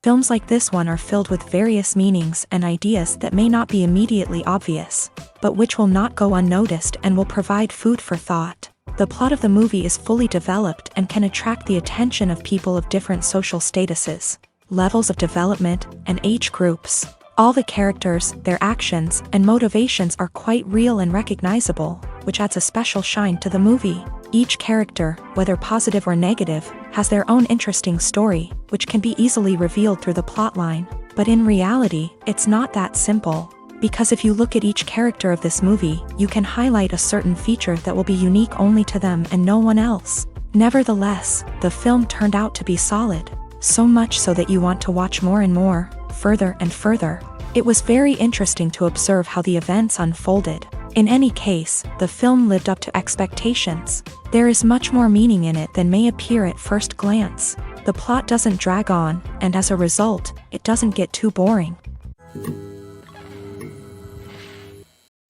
Films like this one are filled with various meanings and ideas that may not be immediately obvious, but which will not go unnoticed and will provide food for thought. The plot of the movie is fully developed and can attract the attention of people of different social statuses, levels of development, and age groups. All the characters, their actions, and motivations are quite real and recognizable, which adds a special shine to the movie. Each character, whether positive or negative, has their own interesting story, which can be easily revealed through the plotline. But in reality, it's not that simple. Because if you look at each character of this movie, you can highlight a certain feature that will be unique only to them and no one else. Nevertheless, the film turned out to be solid. So much so that you want to watch more and more, further and further. It was very interesting to observe how the events unfolded. In any case, the film lived up to expectations. There is much more meaning in it than may appear at first glance. The plot doesn't drag on, and as a result, it doesn't get too boring.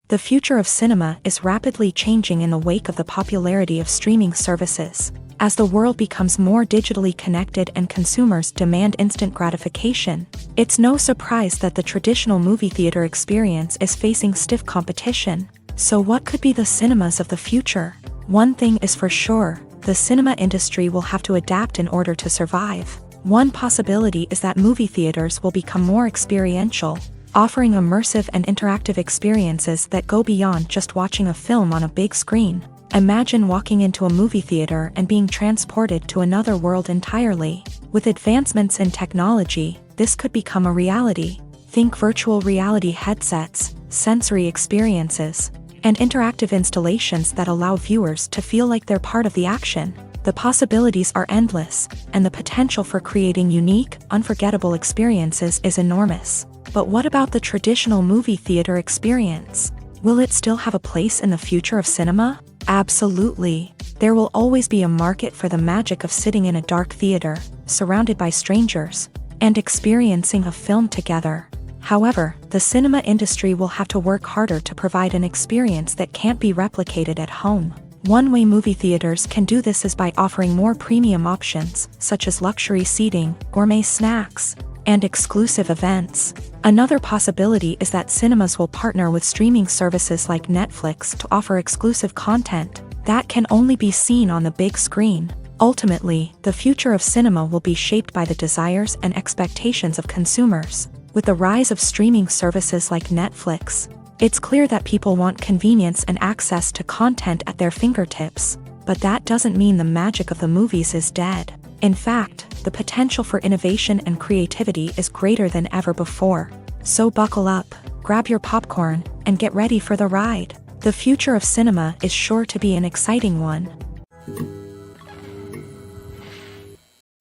The future of cinema is rapidly changing in the wake of the popularity of streaming services. As the world becomes more digitally connected and consumers demand instant gratification, it's no surprise that the traditional movie theater experience is facing stiff competition. So what could be the cinemas of the future? One thing is for sure, the cinema industry will have to adapt in order to survive. One possibility is that movie theaters will become more experiential, offering immersive and interactive experiences that go beyond just watching a film on a big screen. Imagine walking into a movie theater and being transported to another world entirely. With advancements in technology, this could become a reality. Think virtual reality headsets, sensory experiences, and interactive installations that allow viewers to feel like they're part of the action. The possibilities are endless, and the potential for creating unique, unforgettable experiences is enormous. But what about the traditional movie theater experience? Will it still have a place in the future of cinema? Absolutely. There will always be a market for the magic of sitting in a dark theater, surrounded by strangers, and experiencing a film together. However, the cinema industry will have to work harder to provide an experience that can't be replicated at home. One way movie theaters can do this is by offering more premium options, such as luxury seating, gourmet snacks, and exclusive events. Another possibility is that cinemas will partner with streaming services like Netflix to offer exclusive content that can only be seen on the big screen. Ultimately, the future of cinema will be shaped by the desires and expectations of consumers. With the rise of streaming services like Netflix, it's clear that people want convenience and access to content at their fingertips. But that doesn't mean the magic of the movies is dead. In fact, the potential for innovation and creativity is greater than ever before. So buckle up, grab your popcorn, and get ready for the ride. The future of cinema is sure to be an exciting one.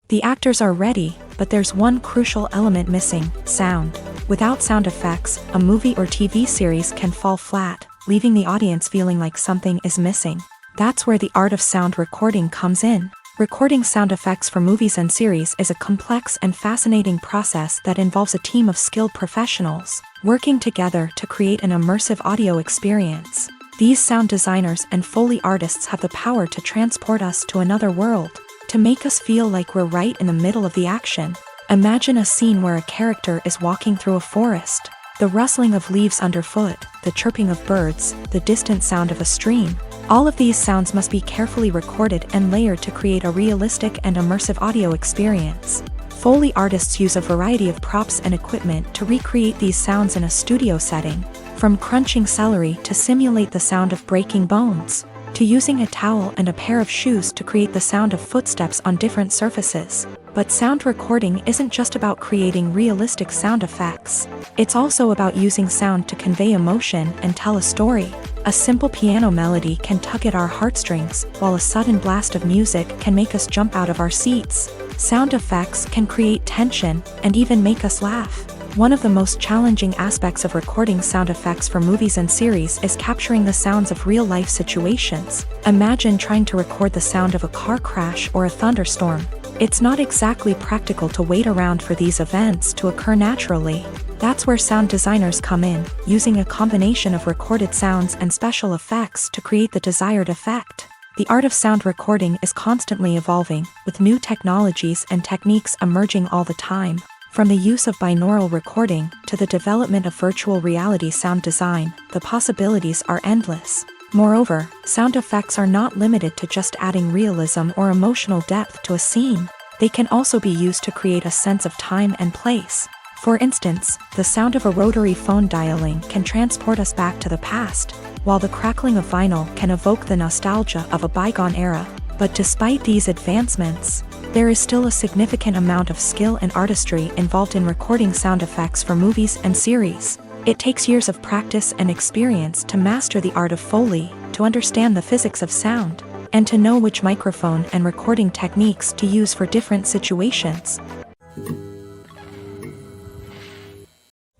The actors are ready, but there's one crucial element missing: sound. Without sound effects, a movie or TV series can fall flat, leaving the audience feeling like something is missing. That's where the art of sound recording comes in. Recording sound effects for movies and series is a complex and fascinating process that involves a team of skilled professionals working together to create an immersive audio experience. These sound designers and Foley artists have the power to transport us to another world, to make us feel like we're right in the middle of the action. Imagine a scene where a character is walking through a forest. The rustling of leaves underfoot, the chirping of birds, the distant sound of a stream. All of these sounds must be carefully recorded and layered to create a realistic and immersive audio experience. Foley artists use a variety of props and equipment to recreate these sounds in a studio setting, from crunching celery to simulate the sound of breaking bones, to using a towel and a pair of shoes to create the sound of footsteps on different surfaces. But sound recording isn't just about creating realistic sound effects. It's also about using sound to convey emotion and tell a story. A simple piano melody can tug at our heartstrings, while a sudden blast of music can make us jump out of our seats. Sound effects can create tension and even make us laugh. One of the most challenging aspects of recording sound effects for movies and series is capturing the sounds of real-life situations. Imagine trying to record the sound of a car crash or a thunderstorm. It's not exactly practical to wait around for these events to occur naturally. That's where sound designers come in, using a combination of recorded sounds and special effects to create the desired effect. The art of sound recording is constantly evolving, with new technologies and techniques emerging all the time. From the use of binaural recording to the development of virtual reality sound design, the possibilities are endless. Moreover, sound effects are not limited to just adding realism or emotional depth to a scene. They can also be used to create a sense of time and place. For instance, the sound of a rotary phone dialing can transport us back to the past, while the crackling of vinyl can evoke the nostalgia of a bygone era. But despite these advancements, there is still a significant amount of skill and artistry involved in recording sound effects for movies and series. It takes years of practice and experience to master the art of Foley, to understand the physics of sound, and to know which microphone and recording techniques to use for different situations.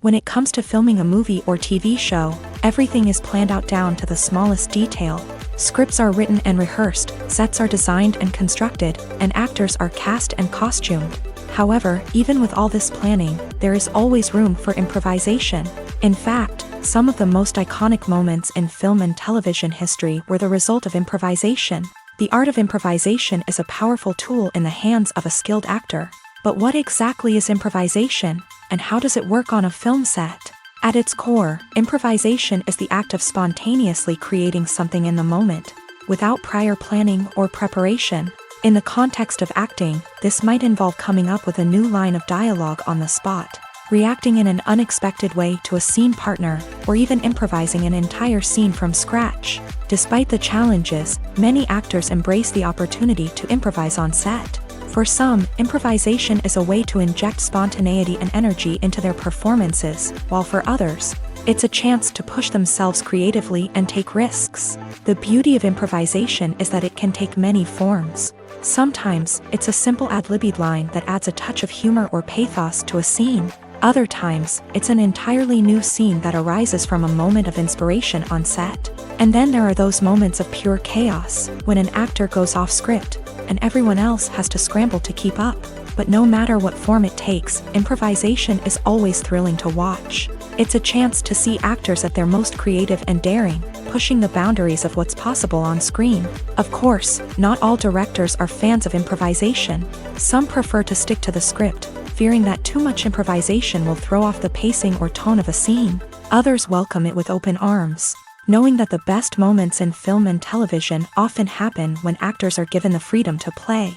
When it comes to filming a movie or TV show, everything is planned out down to the smallest detail. Scripts are written and rehearsed, sets are designed and constructed, and actors are cast and costumed. However, even with all this planning, there is always room for improvisation. In fact, some of the most iconic moments in film and television history were the result of improvisation. The art of improvisation is a powerful tool in the hands of a skilled actor. But what exactly is improvisation, and how does it work on a film set? At its core, improvisation is the act of spontaneously creating something in the moment, without prior planning or preparation. In the context of acting, this might involve coming up with a new line of dialogue on the spot, reacting in an unexpected way to a scene partner, or even improvising an entire scene from scratch. Despite the challenges, many actors embrace the opportunity to improvise on set. For some, improvisation is a way to inject spontaneity and energy into their performances, while for others, it's a chance to push themselves creatively and take risks. The beauty of improvisation is that it can take many forms. Sometimes, it's a simple ad-libbed line that adds a touch of humor or pathos to a scene. Other times, it's an entirely new scene that arises from a moment of inspiration on set. And then there are those moments of pure chaos, when an actor goes off script, and everyone else has to scramble to keep up. But no matter what form it takes, improvisation is always thrilling to watch. It's a chance to see actors at their most creative and daring, pushing the boundaries of what's possible on screen. Of course, not all directors are fans of improvisation. Some prefer to stick to the script, fearing that too much improvisation will throw off the pacing or tone of a scene. Others welcome it with open arms, knowing that the best moments in film and television often happen when actors are given the freedom to play.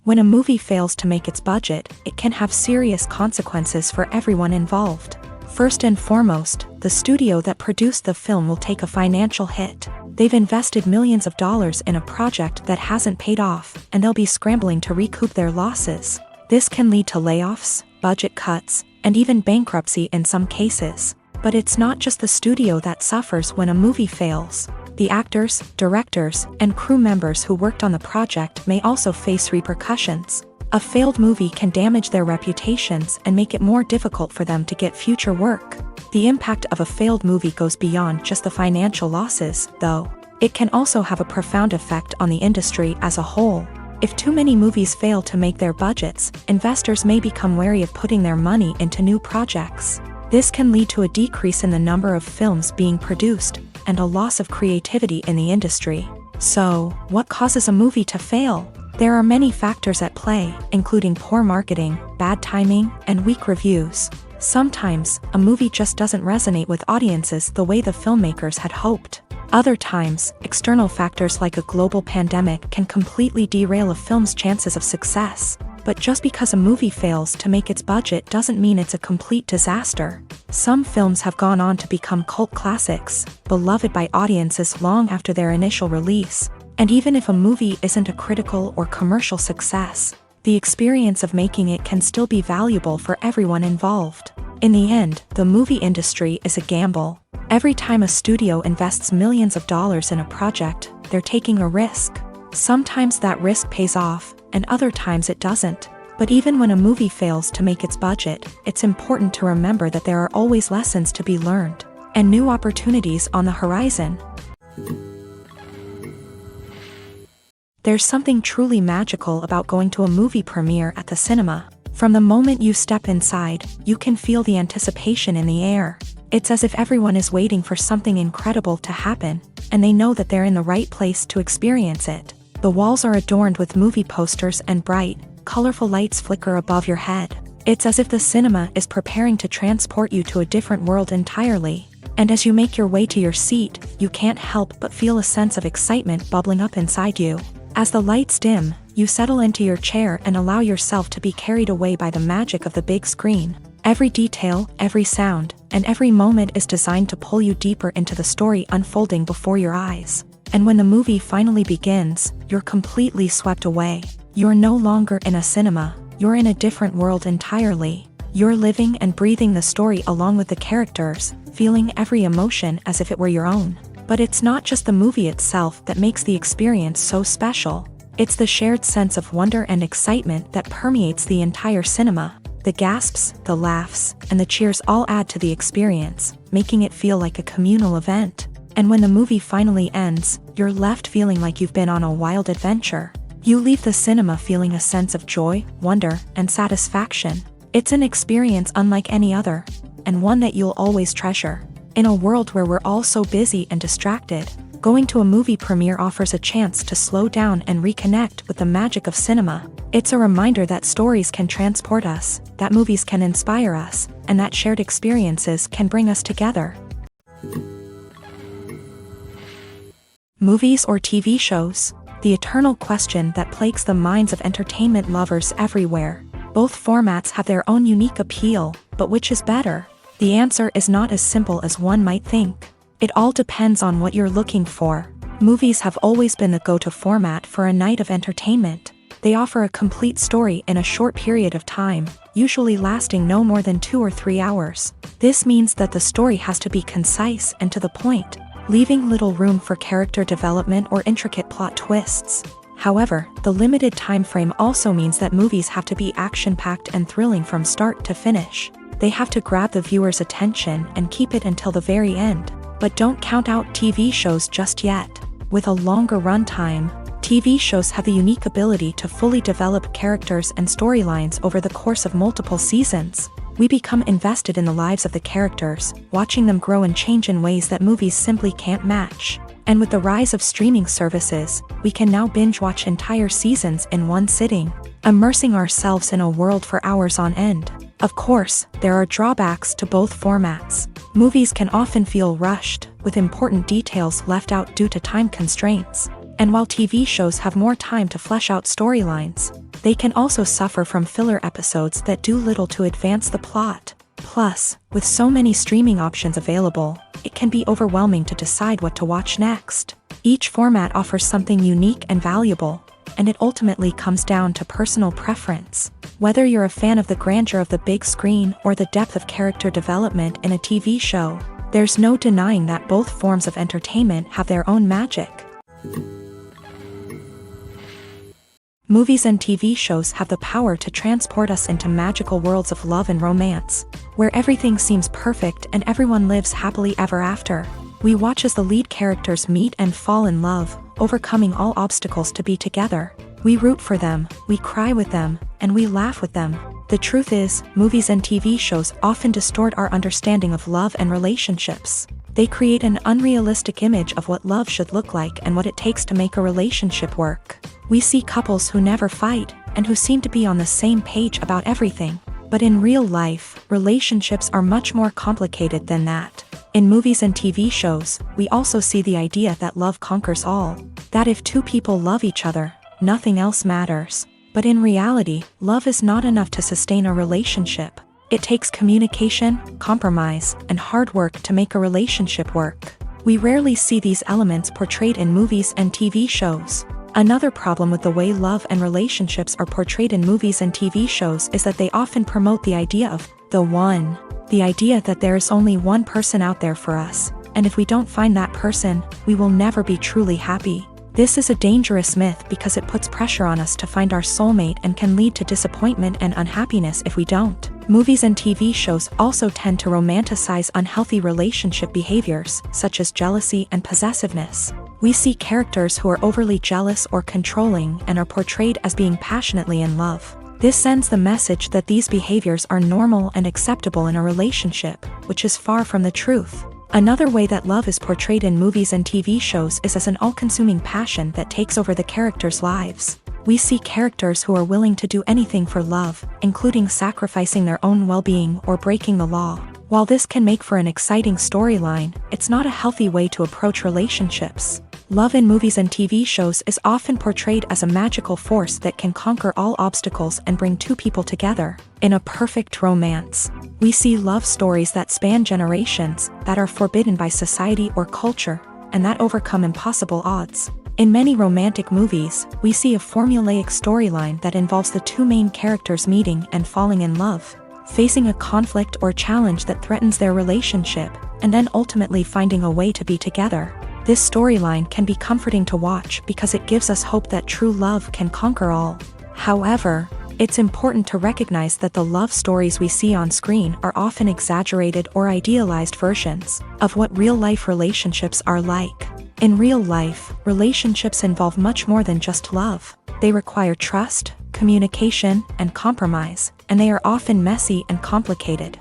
When a movie fails to make its budget, it can have serious consequences for everyone involved. First and foremost, the studio that produced the film will take a financial hit. They've invested millions of dollars in a project that hasn't paid off, and they'll be scrambling to recoup their losses. This can lead to layoffs, budget cuts, and even bankruptcy in some cases. But it's not just the studio that suffers when a movie fails. The actors, directors, and crew members who worked on the project may also face repercussions. A failed movie can damage their reputations and make it more difficult for them to get future work. The impact of a failed movie goes beyond just the financial losses, though. It can also have a profound effect on the industry as a whole. If too many movies fail to make their budgets, investors may become wary of putting their money into new projects. This can lead to a decrease in the number of films being produced, and a loss of creativity in the industry. So, what causes a movie to fail? There are many factors at play, including poor marketing, bad timing, and weak reviews. Sometimes, a movie just doesn't resonate with audiences the way the filmmakers had hoped. Other times, external factors like a global pandemic can completely derail a film's chances of success. But just because a movie fails to make its budget doesn't mean it's a complete disaster. Some films have gone on to become cult classics, beloved by audiences long after their initial release. And even if a movie isn't a critical or commercial success, the experience of making it can still be valuable for everyone involved. In the end, the movie industry is a gamble. Every time a studio invests millions of dollars in a project, they're taking a risk. Sometimes that risk pays off, and other times it doesn't. But even when a movie fails to make its budget, it's important to remember that there are always lessons to be learned, and new opportunities on the horizon. There's something truly magical about going to a movie premiere at the cinema. From the moment you step inside, you can feel the anticipation in the air. It's as if everyone is waiting for something incredible to happen, and they know that they're in the right place to experience it. The walls are adorned with movie posters and bright, colorful lights flicker above your head. It's as if the cinema is preparing to transport you to a different world entirely. And as you make your way to your seat, you can't help but feel a sense of excitement bubbling up inside you. As the lights dim, you settle into your chair and allow yourself to be carried away by the magic of the big screen. Every detail, every sound, and every moment is designed to pull you deeper into the story unfolding before your eyes. And when the movie finally begins, you're completely swept away. You're no longer in a cinema, you're in a different world entirely. You're living and breathing the story along with the characters, feeling every emotion as if it were your own. But it's not just the movie itself that makes the experience so special. It's the shared sense of wonder and excitement that permeates the entire cinema. The gasps, the laughs, and the cheers all add to the experience, making it feel like a communal event. And when the movie finally ends, you're left feeling like you've been on a wild adventure. You leave the cinema feeling a sense of joy, wonder, and satisfaction. It's an experience unlike any other, and one that you'll always treasure. In a world where we're all so busy and distracted, going to a movie premiere offers a chance to slow down and reconnect with the magic of cinema. It's a reminder that stories can transport us, that movies can inspire us, and that shared experiences can bring us together. Movies or TV shows? The eternal question that plagues the minds of entertainment lovers everywhere. Both formats have their own unique appeal, but which is better? The answer is not as simple as one might think. It all depends on what you're looking for. Movies have always been the go-to format for a night of entertainment. They offer a complete story in a short period of time, usually lasting no more than 2 or 3 hours. This means that the story has to be concise and to the point, leaving little room for character development or intricate plot twists. However, the limited time frame also means that movies have to be action-packed and thrilling from start to finish. They have to grab the viewer's attention and keep it until the very end. But don't count out TV shows just yet. With a longer runtime, TV shows have the unique ability to fully develop characters and storylines over the course of multiple seasons. We become invested in the lives of the characters, watching them grow and change in ways that movies simply can't match. And with the rise of streaming services, we can now binge-watch entire seasons in one sitting, immersing ourselves in a world for hours on end. Of course, there are drawbacks to both formats. Movies can often feel rushed, with important details left out due to time constraints. And while TV shows have more time to flesh out storylines, they can also suffer from filler episodes that do little to advance the plot. Plus, with so many streaming options available, it can be overwhelming to decide what to watch next. Each format offers something unique and valuable, and it ultimately comes down to personal preference. Whether you're a fan of the grandeur of the big screen or the depth of character development in a TV show, there's no denying that both forms of entertainment have their own magic. Movies and TV shows have the power to transport us into magical worlds of love and romance, where everything seems perfect and everyone lives happily ever after. We watch as the lead characters meet and fall in love, overcoming all obstacles to be together. We root for them, we cry with them, and we laugh with them. The truth is, movies and TV shows often distort our understanding of love and relationships. They create an unrealistic image of what love should look like and what it takes to make a relationship work. We see couples who never fight, and who seem to be on the same page about everything. But in real life, relationships are much more complicated than that. In movies and TV shows, we also see the idea that love conquers all, that if two people love each other, nothing else matters. But in reality, love is not enough to sustain a relationship. It takes communication, compromise, and hard work to make a relationship work. We rarely see these elements portrayed in movies and TV shows. Another problem with the way love and relationships are portrayed in movies and TV shows is that they often promote the idea of the one. The idea that there is only one person out there for us, and if we don't find that person, we will never be truly happy. This is a dangerous myth because it puts pressure on us to find our soulmate and can lead to disappointment and unhappiness if we don't. Movies and TV shows also tend to romanticize unhealthy relationship behaviors, such as jealousy and possessiveness. We see characters who are overly jealous or controlling and are portrayed as being passionately in love. This sends the message that these behaviors are normal and acceptable in a relationship, which is far from the truth. Another way that love is portrayed in movies and TV shows is as an all-consuming passion that takes over the characters' lives. We see characters who are willing to do anything for love, including sacrificing their own well-being or breaking the law. While this can make for an exciting storyline, it's not a healthy way to approach relationships. Love in movies and TV shows is often portrayed as a magical force that can conquer all obstacles and bring two people together. In a perfect romance, we see love stories that span generations, that are forbidden by society or culture, and that overcome impossible odds. In many romantic movies, we see a formulaic storyline that involves the two main characters meeting and falling in love, facing a conflict or challenge that threatens their relationship, and then ultimately finding a way to be together. This storyline can be comforting to watch because it gives us hope that true love can conquer all. However, it's important to recognize that the love stories we see on screen are often exaggerated or idealized versions of what real-life relationships are like. In real life, relationships involve much more than just love. They require trust, communication, and compromise, and they are often messy and complicated.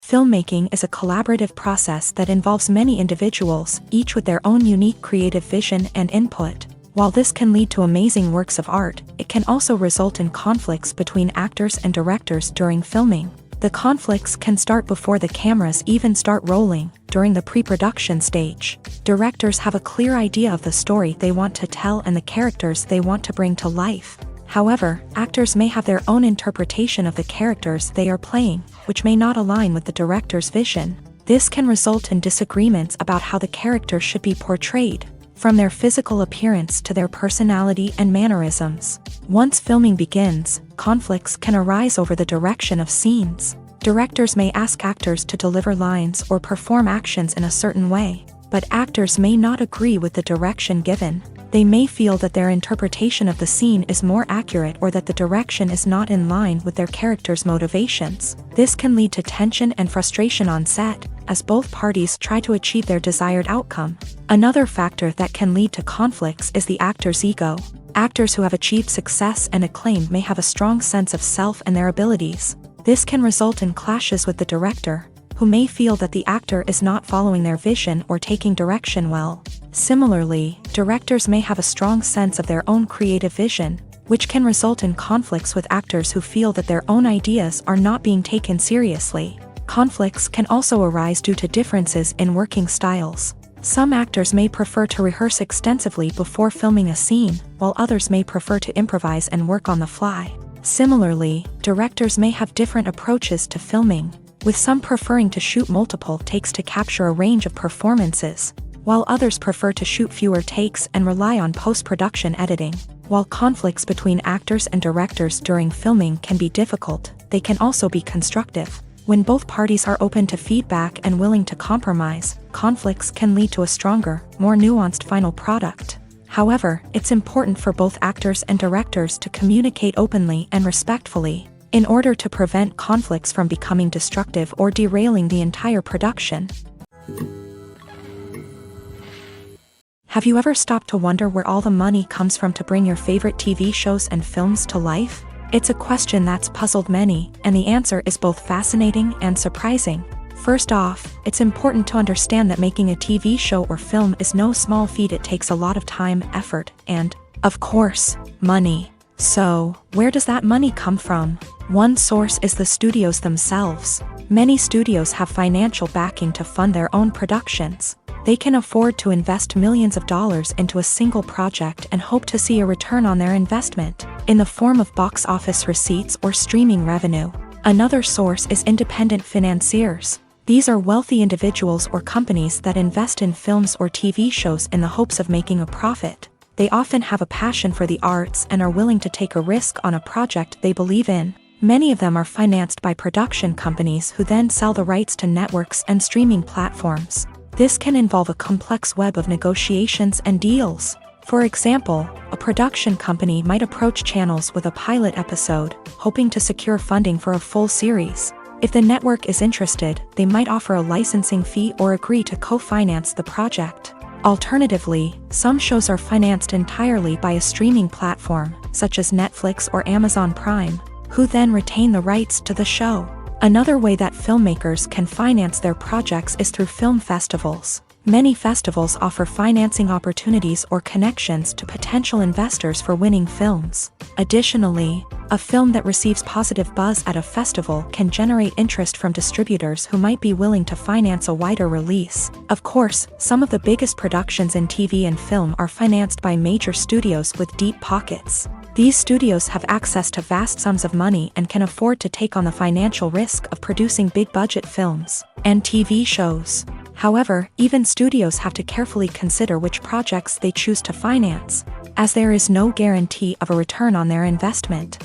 Filmmaking is a collaborative process that involves many individuals, each with their own unique creative vision and input. While this can lead to amazing works of art, it can also result in conflicts between actors and directors during filming. The conflicts can start before the cameras even start rolling, during the pre-production stage. Directors have a clear idea of the story they want to tell and the characters they want to bring to life. However, actors may have their own interpretation of the characters they are playing, which may not align with the director's vision. This can result in disagreements about how the characters should be portrayed, from their physical appearance to their personality and mannerisms. Once filming begins, conflicts can arise over the direction of scenes. Directors may ask actors to deliver lines or perform actions in a certain way, but actors may not agree with the direction given. They may feel that their interpretation of the scene is more accurate or that the direction is not in line with their character's motivations. This can lead to tension and frustration on set, as both parties try to achieve their desired outcome. Another factor that can lead to conflicts is the actor's ego. Actors who have achieved success and acclaim may have a strong sense of self and their abilities. This can result in clashes with the director, who may feel that the actor is not following their vision or taking direction well. Similarly, directors may have a strong sense of their own creative vision, which can result in conflicts with actors who feel that their own ideas are not being taken seriously. Conflicts can also arise due to differences in working styles. Some actors may prefer to rehearse extensively before filming a scene, while others may prefer to improvise and work on the fly. Similarly, directors may have different approaches to filming, with some preferring to shoot multiple takes to capture a range of performances, while others prefer to shoot fewer takes and rely on post-production editing. While conflicts between actors and directors during filming can be difficult, they can also be constructive. When both parties are open to feedback and willing to compromise, conflicts can lead to a stronger, more nuanced final product. However, it's important for both actors and directors to communicate openly and respectfully, in order to prevent conflicts from becoming destructive or derailing the entire production. Have you ever stopped to wonder where all the money comes from to bring your favorite TV shows and films to life? It's a question that's puzzled many, and the answer is both fascinating and surprising. First off, it's important to understand that making a TV show or film is no small feat. It takes a lot of time, effort, and, of course, money. So, where does that money come from? One source is the studios themselves. Many studios have financial backing to fund their own productions. They can afford to invest millions of dollars into a single project and hope to see a return on their investment, in the form of box office receipts or streaming revenue. Another source is independent financiers. These are wealthy individuals or companies that invest in films or TV shows in the hopes of making a profit. They often have a passion for the arts and are willing to take a risk on a project they believe in. Many of them are financed by production companies who then sell the rights to networks and streaming platforms. This can involve a complex web of negotiations and deals. For example, a production company might approach channels with a pilot episode, hoping to secure funding for a full series. If the network is interested, they might offer a licensing fee or agree to co-finance the project. Alternatively, some shows are financed entirely by a streaming platform, such as Netflix or Amazon Prime, who then retain the rights to the show. Another way that filmmakers can finance their projects is through film festivals. Many festivals offer financing opportunities or connections to potential investors for winning films. Additionally, a film that receives positive buzz at a festival can generate interest from distributors who might be willing to finance a wider release. Of course, some of the biggest productions in TV and film are financed by major studios with deep pockets. These studios have access to vast sums of money and can afford to take on the financial risk of producing big-budget films and TV shows. However, even studios have to carefully consider which projects they choose to finance, as there is no guarantee of a return on their investment.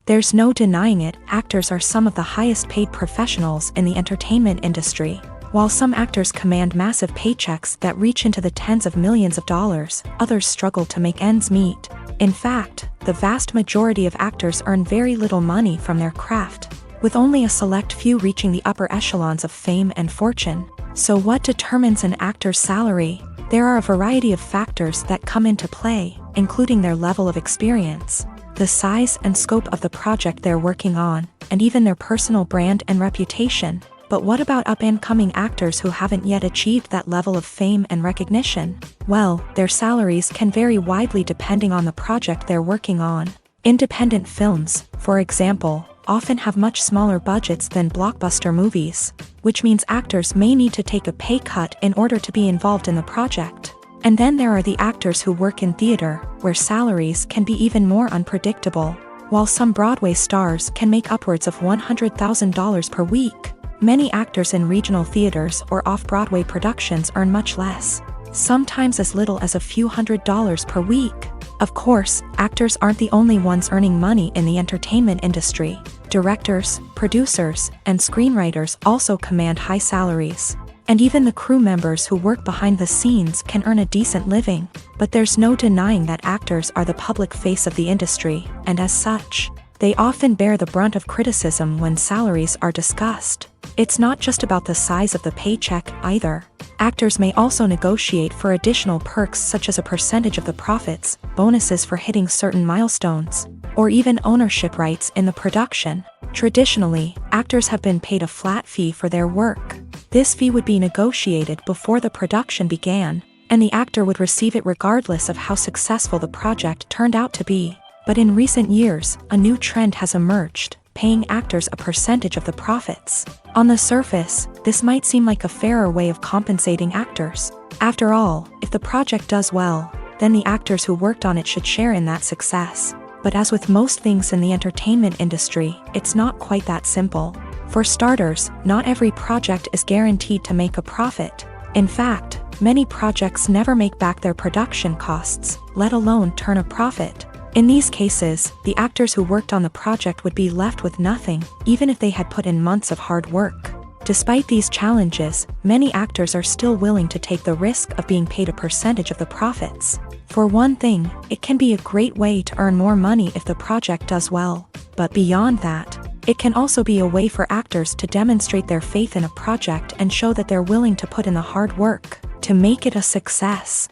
There's no denying it, actors are some of the highest-paid professionals in the entertainment industry. While some actors command massive paychecks that reach into the tens of millions of dollars, others struggle to make ends meet. In fact, the vast majority of actors earn very little money from their craft, with only a select few reaching the upper echelons of fame and fortune. So what determines an actor's salary? There are a variety of factors that come into play, including their level of experience, the size and scope of the project they're working on, and even their personal brand and reputation. But what about up-and-coming actors who haven't yet achieved that level of fame and recognition? Well, their salaries can vary widely depending on the project they're working on. Independent films, for example, often have much smaller budgets than blockbuster movies, which means actors may need to take a pay cut in order to be involved in the project. And then there are the actors who work in theater, where salaries can be even more unpredictable. While some Broadway stars can make upwards of $100,000 per week, many actors in regional theaters or off-Broadway productions earn much less, sometimes as little as a few $100s per week. Of course, actors aren't the only ones earning money in the entertainment industry. Directors, producers, and screenwriters also command high salaries. And even the crew members who work behind the scenes can earn a decent living. But there's no denying that actors are the public face of the industry, and as such, they often bear the brunt of criticism when salaries are discussed. It's not just about the size of the paycheck, either. Actors may also negotiate for additional perks such as a percentage of the profits, bonuses for hitting certain milestones, or even ownership rights in the production. Traditionally, actors have been paid a flat fee for their work. This fee would be negotiated before the production began, and the actor would receive it regardless of how successful the project turned out to be. But in recent years, a new trend has emerged, paying actors a percentage of the profits. On the surface, this might seem like a fairer way of compensating actors. After all, if the project does well, then the actors who worked on it should share in that success. But as with most things in the entertainment industry, it's not quite that simple. For starters, not every project is guaranteed to make a profit. In fact, many projects never make back their production costs, let alone turn a profit. In these cases, the actors who worked on the project would be left with nothing, even if they had put in months of hard work. Despite these challenges, many actors are still willing to take the risk of being paid a percentage of the profits. For one thing, it can be a great way to earn more money if the project does well. But beyond that, it can also be a way for actors to demonstrate their faith in a project and show that they're willing to put in the hard work to make it a success.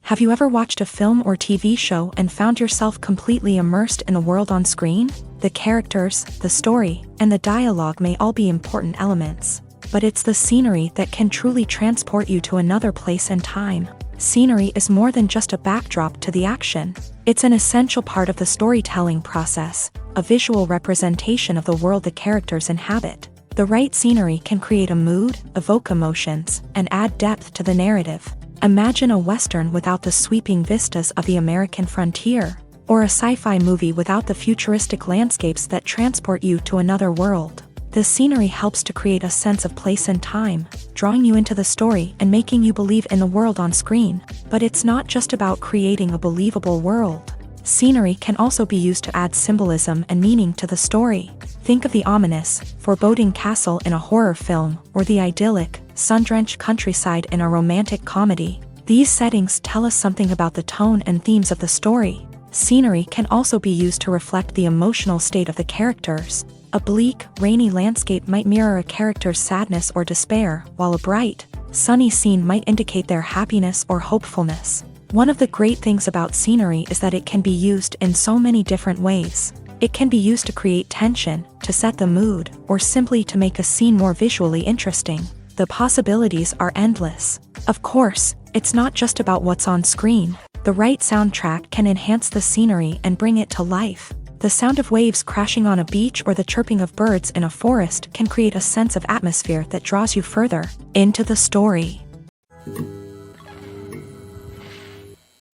Have you ever watched a film or TV show and found yourself completely immersed in the world on screen? The characters, the story, and the dialogue may all be important elements, but it's the scenery that can truly transport you to another place and time. Scenery is more than just a backdrop to the action. It's an essential part of the storytelling process, a visual representation of the world the characters inhabit. The right scenery can create a mood, evoke emotions, and add depth to the narrative. Imagine a Western without the sweeping vistas of the American frontier, or a sci-fi movie without the futuristic landscapes that transport you to another world. The scenery helps to create a sense of place and time, drawing you into the story and making you believe in the world on screen. But it's not just about creating a believable world. Scenery can also be used to add symbolism and meaning to the story. Think of the ominous, foreboding castle in a horror film, or the idyllic, sun-drenched countryside in a romantic comedy. These settings tell us something about the tone and themes of the story. Scenery can also be used to reflect the emotional state of the characters. A bleak, rainy landscape might mirror a character's sadness or despair, while a bright, sunny scene might indicate their happiness or hopefulness. One of the great things about scenery is that it can be used in so many different ways. It can be used to create tension, to set the mood, or simply to make a scene more visually interesting. The possibilities are endless. Of course, it's not just about what's on screen. The right soundtrack can enhance the scenery and bring it to life. The sound of waves crashing on a beach or the chirping of birds in a forest can create a sense of atmosphere that draws you further into the story.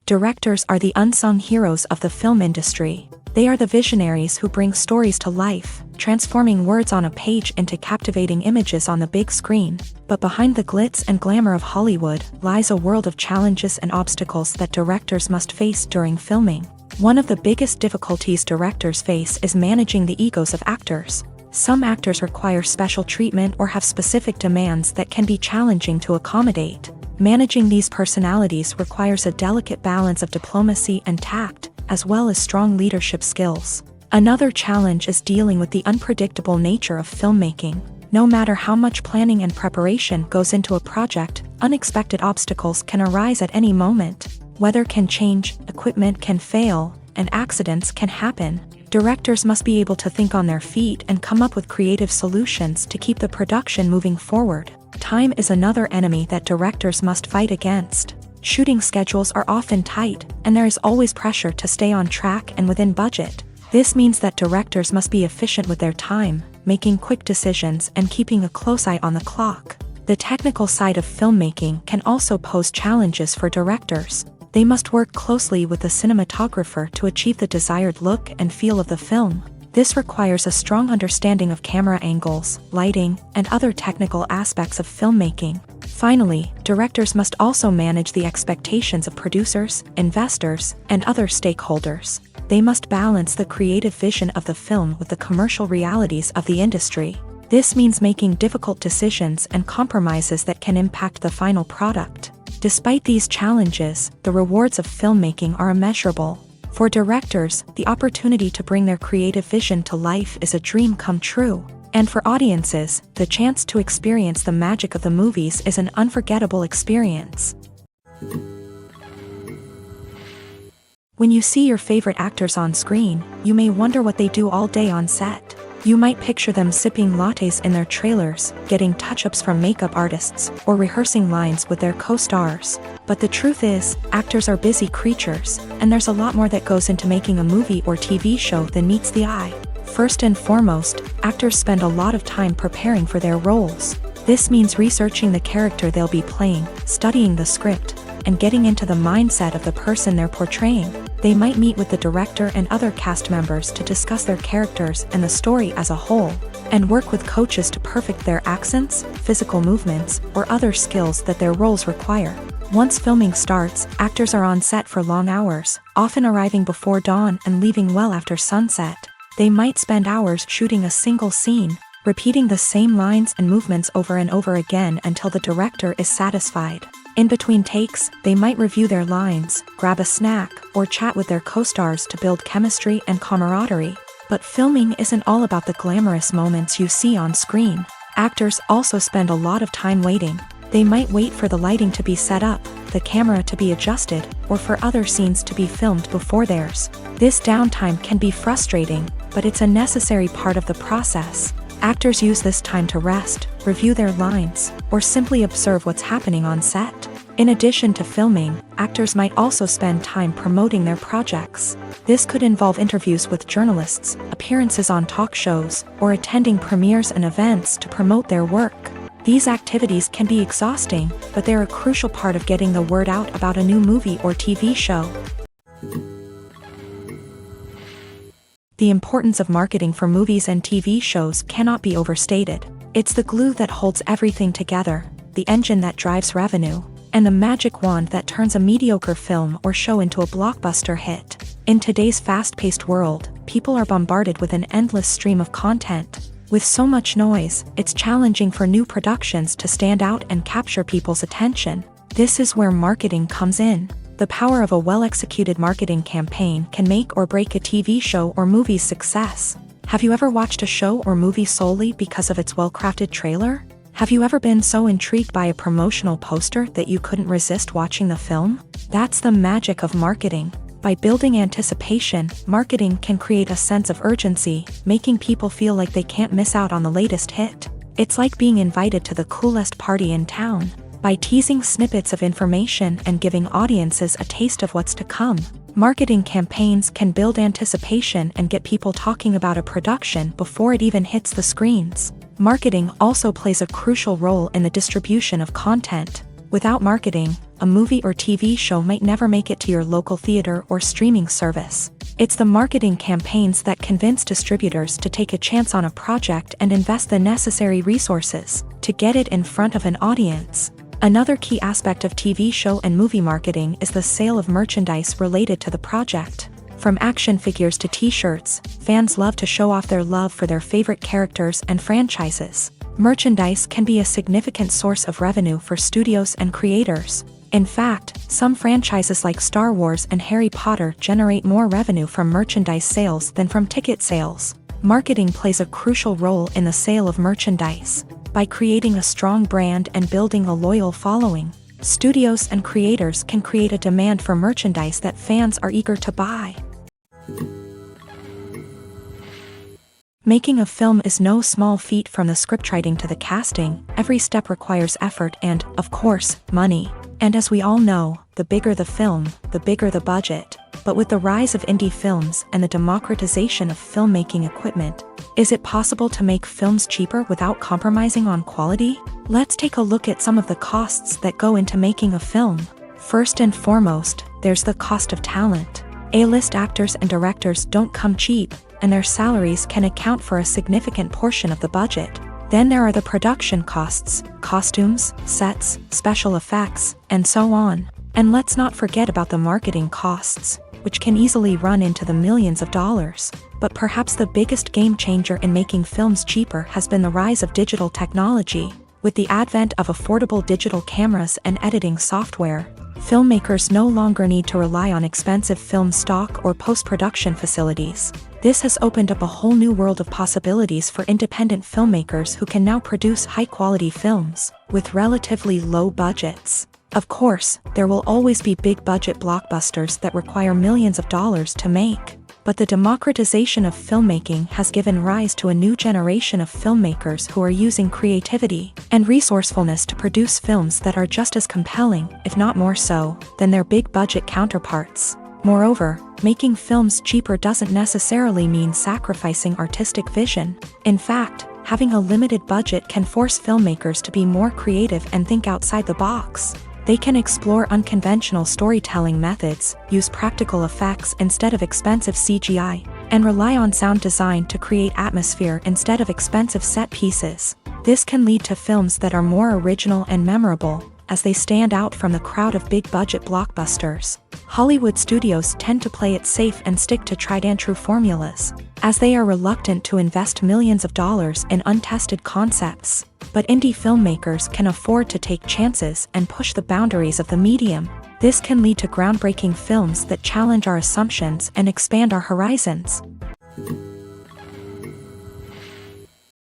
Directors are the unsung heroes of the film industry. They are the visionaries who bring stories to life, transforming words on a page into captivating images on the big screen. But behind the glitz and glamour of Hollywood lies a world of challenges and obstacles that directors must face during filming. One of the biggest difficulties directors face is managing the egos of actors. Some actors require special treatment or have specific demands that can be challenging to accommodate. Managing these personalities requires a delicate balance of diplomacy and tact, as well as strong leadership skills. Another challenge is dealing with the unpredictable nature of filmmaking. No matter how much planning and preparation goes into a project, unexpected obstacles can arise at any moment. Weather can change, equipment can fail, and accidents can happen. Directors must be able to think on their feet and come up with creative solutions to keep the production moving forward. Time is another enemy that directors must fight against. Shooting schedules are often tight, and there is always pressure to stay on track and within budget. This means that directors must be efficient with their time, making quick decisions and keeping a close eye on the clock. The technical side of filmmaking can also pose challenges for directors. They must work closely with the cinematographer to achieve the desired look and feel of the film. This requires a strong understanding of camera angles, lighting, and other technical aspects of filmmaking. Finally, directors must also manage the expectations of producers, investors, and other stakeholders. They must balance the creative vision of the film with the commercial realities of the industry. This means making difficult decisions and compromises that can impact the final product. Despite these challenges, the rewards of filmmaking are immeasurable. For directors, the opportunity to bring their creative vision to life is a dream come true. And for audiences, the chance to experience the magic of the movies is an unforgettable experience. When you see your favorite actors on screen, you may wonder what they do all day on set. You might picture them sipping lattes in their trailers, getting touch-ups from makeup artists, or rehearsing lines with their co-stars. But the truth is, actors are busy creatures, and there's a lot more that goes into making a movie or TV show than meets the eye. First and foremost, actors spend a lot of time preparing for their roles. This means researching the character they'll be playing, studying the script, and getting into the mindset of the person they're portraying. They might meet with the director and other cast members to discuss their characters and the story as a whole, and work with coaches to perfect their accents, physical movements, or other skills that their roles require. Once filming starts, actors are on set for long hours, often arriving before dawn and leaving well after sunset. They might spend hours shooting a single scene, repeating the same lines and movements over and over again until the director is satisfied. In between takes, they might review their lines, grab a snack, or chat with their co-stars to build chemistry and camaraderie. But filming isn't all about the glamorous moments you see on screen. Actors also spend a lot of time waiting. They might wait for the lighting to be set up, the camera to be adjusted, or for other scenes to be filmed before theirs. This downtime can be frustrating, but it's a necessary part of the process. Actors use this time to rest, review their lines, or simply observe what's happening on set. In addition to filming, actors might also spend time promoting their projects. This could involve interviews with journalists, appearances on talk shows, or attending premieres and events to promote their work. These activities can be exhausting, but they're a crucial part of getting the word out about a new movie or TV show. The importance of marketing for movies and TV shows cannot be overstated. It's the glue that holds everything together, the engine that drives revenue, and the magic wand that turns a mediocre film or show into a blockbuster hit. In today's fast-paced world, people are bombarded with an endless stream of content. With so much noise, it's challenging for new productions to stand out and capture people's attention. This is where marketing comes in. The power of a well-executed marketing campaign can make or break a TV show or movie's success. Have you ever watched a show or movie solely because of its well-crafted trailer? Have you ever been so intrigued by a promotional poster that you couldn't resist watching the film? That's the magic of marketing. By building anticipation, marketing can create a sense of urgency, making people feel like they can't miss out on the latest hit. It's like being invited to the coolest party in town. By teasing snippets of information and giving audiences a taste of what's to come, marketing campaigns can build anticipation and get people talking about a production before it even hits the screens. Marketing also plays a crucial role in the distribution of content. Without marketing, a movie or TV show might never make it to your local theater or streaming service. It's the marketing campaigns that convince distributors to take a chance on a project and invest the necessary resources to get it in front of an audience. Another key aspect of TV show and movie marketing is the sale of merchandise related to the project. From action figures to t-shirts, fans love to show off their love for their favorite characters and franchises. Merchandise can be a significant source of revenue for studios and creators. In fact, some franchises like Star Wars and Harry Potter generate more revenue from merchandise sales than from ticket sales. Marketing plays a crucial role in the sale of merchandise. By creating a strong brand and building a loyal following, studios and creators can create a demand for merchandise that fans are eager to buy. Making a film is no small feat. From the scriptwriting to the casting, every step requires effort and, of course, money. And as we all know, the bigger the film, the bigger the budget. But with the rise of indie films and the democratization of filmmaking equipment, is it possible to make films cheaper without compromising on quality? Let's take a look at some of the costs that go into making a film. First and foremost, there's the cost of talent. A-list actors and directors don't come cheap, and their salaries can account for a significant portion of the budget. Then there are the production costs, costumes, sets, special effects, and so on. And let's not forget about the marketing costs, which can easily run into the millions of dollars. But perhaps the biggest game changer in making films cheaper has been the rise of digital technology. With the advent of affordable digital cameras and editing software, filmmakers no longer need to rely on expensive film stock or post-production facilities. This has opened up a whole new world of possibilities for independent filmmakers who can now produce high-quality films with relatively low budgets. Of course, there will always be big-budget blockbusters that require millions of dollars to make. But the democratization of filmmaking has given rise to a new generation of filmmakers who are using creativity and resourcefulness to produce films that are just as compelling, if not more so, than their big-budget counterparts. Moreover, making films cheaper doesn't necessarily mean sacrificing artistic vision. In fact, having a limited budget can force filmmakers to be more creative and think outside the box. They can explore unconventional storytelling methods, use practical effects instead of expensive CGI, and rely on sound design to create atmosphere instead of expensive set pieces. This can lead to films that are more original and memorable, as they stand out from the crowd of big-budget blockbusters. Hollywood studios tend to play it safe and stick to tried-and-true formulas, as they are reluctant to invest millions of dollars in untested concepts. But indie filmmakers can afford to take chances and push the boundaries of the medium. This can lead to groundbreaking films that challenge our assumptions and expand our horizons.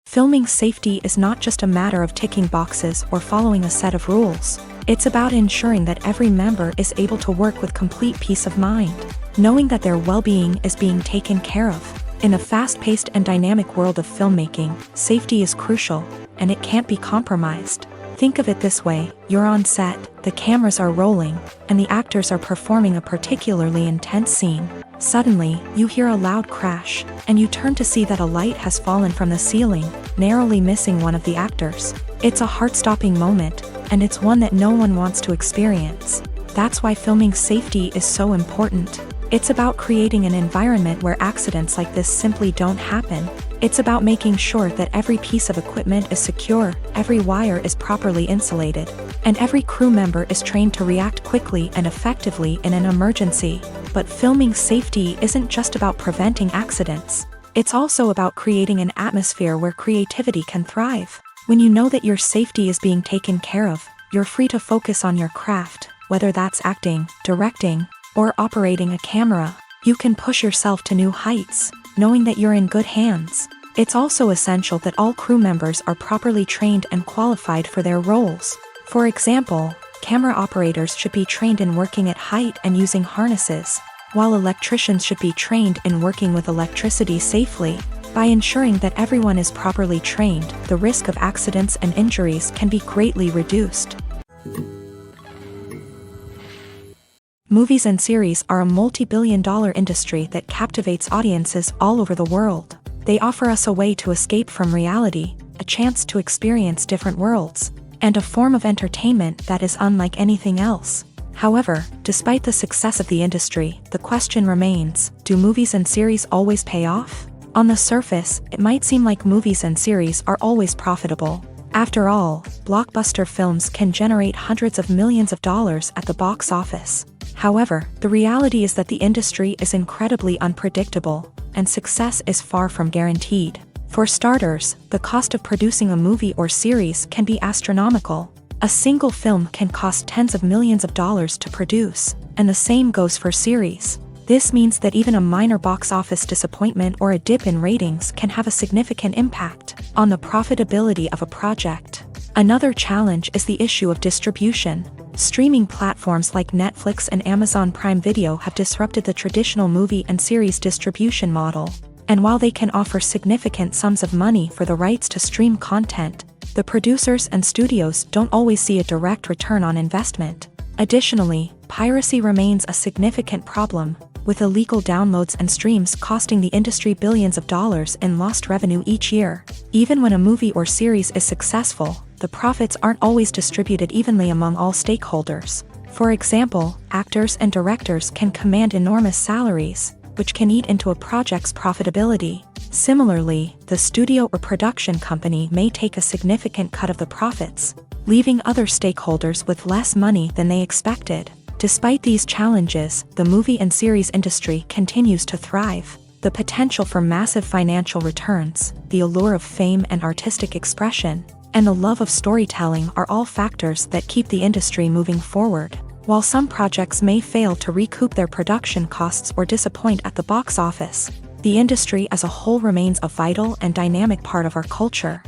Filming safety is not just a matter of ticking boxes or following a set of rules. It's about ensuring that every member is able to work with complete peace of mind, knowing that their well-being is being taken care of. In a fast-paced and dynamic world of filmmaking, safety is crucial, and it can't be compromised. Think of it this way, you're on set, the cameras are rolling, and the actors are performing a particularly intense scene. Suddenly, you hear a loud crash, and you turn to see that a light has fallen from the ceiling, narrowly missing one of the actors. It's a heart-stopping moment, and it's one that no one wants to experience. That's why filming safety is so important. It's about creating an environment where accidents like this simply don't happen. It's about making sure that every piece of equipment is secure, every wire is properly insulated, and every crew member is trained to react quickly and effectively in an emergency. But filming safety isn't just about preventing accidents. It's also about creating an atmosphere where creativity can thrive. When you know that your safety is being taken care of, you're free to focus on your craft, whether that's acting, directing, or operating a camera. You can push yourself to new heights, knowing that you're in good hands. It's also essential that all crew members are properly trained and qualified for their roles. For example, camera operators should be trained in working at height and using harnesses, while electricians should be trained in working with electricity safely. By ensuring that everyone is properly trained, the risk of accidents and injuries can be greatly reduced. Movies and series are a multi-billion-dollar industry that captivates audiences all over the world. They offer us a way to escape from reality, a chance to experience different worlds, and a form of entertainment that is unlike anything else. However, despite the success of the industry, the question remains, do movies and series always pay off? On the surface, it might seem like movies and series are always profitable. After all, blockbuster films can generate hundreds of millions of dollars at the box office. However, the reality is that the industry is incredibly unpredictable, and success is far from guaranteed. For starters, the cost of producing a movie or series can be astronomical. A single film can cost tens of millions of dollars to produce, and the same goes for series. This means that even a minor box office disappointment or a dip in ratings can have a significant impact on the profitability of a project. Another challenge is the issue of distribution. Streaming platforms like Netflix and Amazon Prime Video have disrupted the traditional movie and series distribution model. And while they can offer significant sums of money for the rights to stream content, the producers and studios don't always see a direct return on investment. Additionally, piracy remains a significant problem, with illegal downloads and streams costing the industry billions of dollars in lost revenue each year. Even when a movie or series is successful, the profits aren't always distributed evenly among all stakeholders. For example, actors and directors can command enormous salaries, which can eat into a project's profitability. Similarly, the studio or production company may take a significant cut of the profits, leaving other stakeholders with less money than they expected. Despite these challenges, the movie and series industry continues to thrive. The potential for massive financial returns, the allure of fame and artistic expression, and the love of storytelling are all factors that keep the industry moving forward. While some projects may fail to recoup their production costs or disappoint at the box office, the industry as a whole remains a vital and dynamic part of our culture.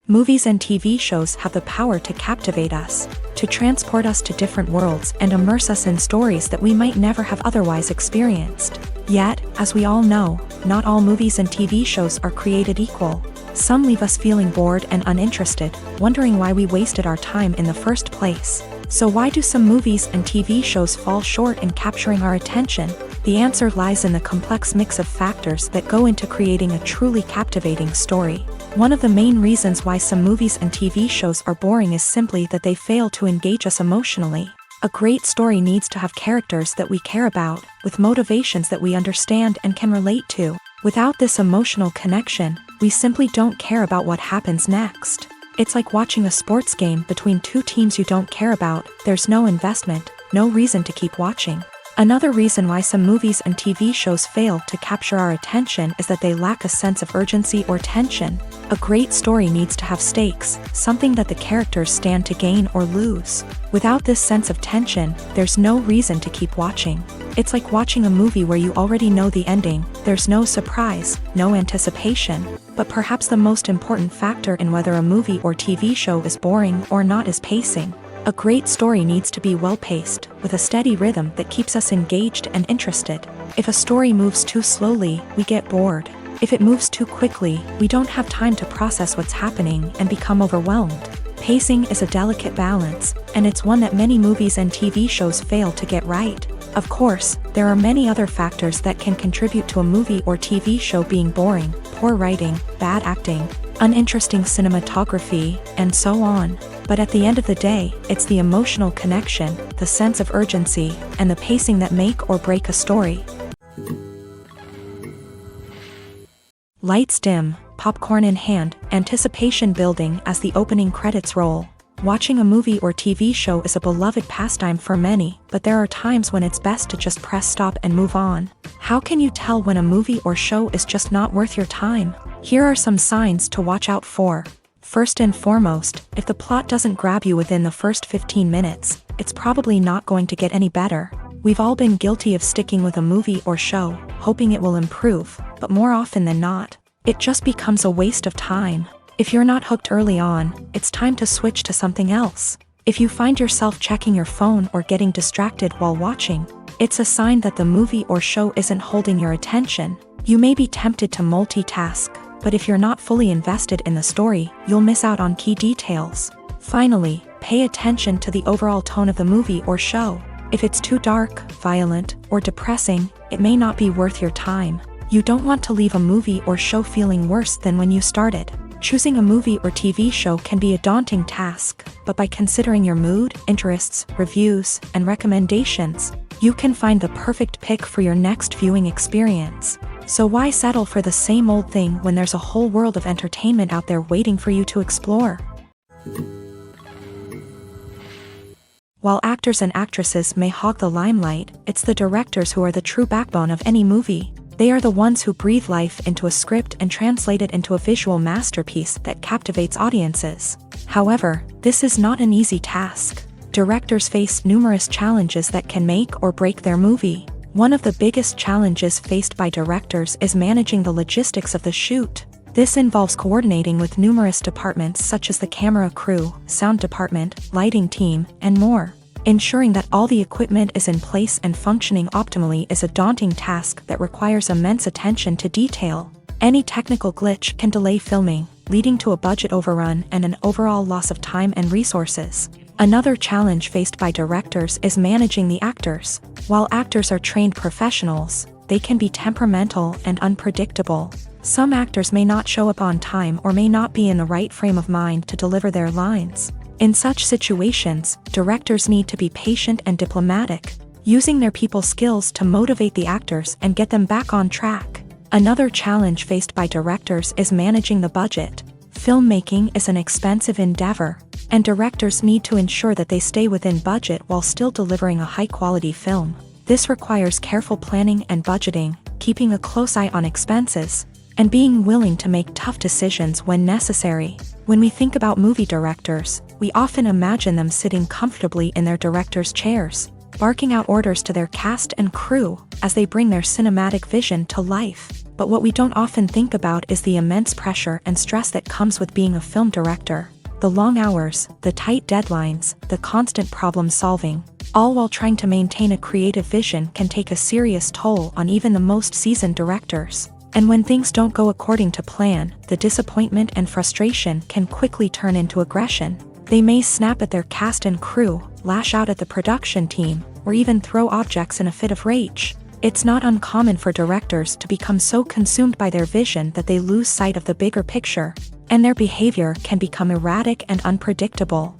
Movies and TV shows have the power to captivate us, to transport us to different worlds and immerse us in stories that we might never have otherwise experienced. Yet, as we all know, not all movies and TV shows are created equal. Some leave us feeling bored and uninterested, wondering why we wasted our time in the first place. So why do some movies and TV shows fall short in capturing our attention? The answer lies in the complex mix of factors that go into creating a truly captivating story. One of the main reasons why some movies and TV shows are boring is simply that they fail to engage us emotionally. A great story needs to have characters that we care about, with motivations that we understand and can relate to. Without this emotional connection, we simply don't care about what happens next. It's like watching a sports game between two teams you don't care about. There's no investment, no reason to keep watching. Another reason why some movies and TV shows fail to capture our attention is that they lack a sense of urgency or tension. A great story needs to have stakes, something that the characters stand to gain or lose. Without this sense of tension, there's no reason to keep watching. It's like watching a movie where you already know the ending. There's no surprise, no anticipation. But perhaps the most important factor in whether a movie or TV show is boring or not is pacing. A great story needs to be well-paced, with a steady rhythm that keeps us engaged and interested. If a story moves too slowly, we get bored. If it moves too quickly, we don't have time to process what's happening and become overwhelmed. Pacing is a delicate balance, and it's one that many movies and TV shows fail to get right. Of course, there are many other factors that can contribute to a movie or TV show being boring: poor writing, bad acting, uninteresting cinematography, and so on. But at the end of the day, it's the emotional connection, the sense of urgency, and the pacing that make or break a story. Lights dim, popcorn in hand, anticipation building as the opening credits roll. Watching a movie or TV show is a beloved pastime for many, but there are times when it's best to just press stop and move on. How can you tell when a movie or show is just not worth your time? Here are some signs to watch out for. First and foremost, if the plot doesn't grab you within the first 15 minutes, it's probably not going to get any better. We've all been guilty of sticking with a movie or show, hoping it will improve, but more often than not, it just becomes a waste of time. If you're not hooked early on, it's time to switch to something else. If you find yourself checking your phone or getting distracted while watching, it's a sign that the movie or show isn't holding your attention. You may be tempted to multitask, but if you're not fully invested in the story, you'll miss out on key details. Finally, pay attention to the overall tone of the movie or show. If it's too dark, violent, or depressing, it may not be worth your time. You don't want to leave a movie or show feeling worse than when you started. Choosing a movie or TV show can be a daunting task, but by considering your mood, interests, reviews, and recommendations, you can find the perfect pick for your next viewing experience. So why settle for the same old thing when there's a whole world of entertainment out there waiting for you to explore? While actors and actresses may hog the limelight, it's the directors who are the true backbone of any movie. They are the ones who breathe life into a script and translate it into a visual masterpiece that captivates audiences. However, this is not an easy task. Directors face numerous challenges that can make or break their movie. One of the biggest challenges faced by directors is managing the logistics of the shoot. This involves coordinating with numerous departments such as the camera crew, sound department, lighting team, and more. Ensuring that all the equipment is in place and functioning optimally is a daunting task that requires immense attention to detail. Any technical glitch can delay filming, leading to a budget overrun and an overall loss of time and resources. Another challenge faced by directors is managing the actors. While actors are trained professionals, they can be temperamental and unpredictable. Some actors may not show up on time or may not be in the right frame of mind to deliver their lines. In such situations, directors need to be patient and diplomatic, using their people skills to motivate the actors and get them back on track. Another challenge faced by directors is managing the budget. Filmmaking is an expensive endeavor, and directors need to ensure that they stay within budget while still delivering a high-quality film. This requires careful planning and budgeting, keeping a close eye on expenses, and being willing to make tough decisions when necessary. When we think about movie directors, we often imagine them sitting comfortably in their director's chairs, barking out orders to their cast and crew as they bring their cinematic vision to life. But what we don't often think about is the immense pressure and stress that comes with being a film director. The long hours, the tight deadlines, the constant problem solving, all while trying to maintain a creative vision can take a serious toll on even the most seasoned directors. And when things don't go according to plan, the disappointment and frustration can quickly turn into aggression. They may snap at their cast and crew, lash out at the production team, or even throw objects in a fit of rage. It's not uncommon for directors to become so consumed by their vision that they lose sight of the bigger picture, and their behavior can become erratic and unpredictable.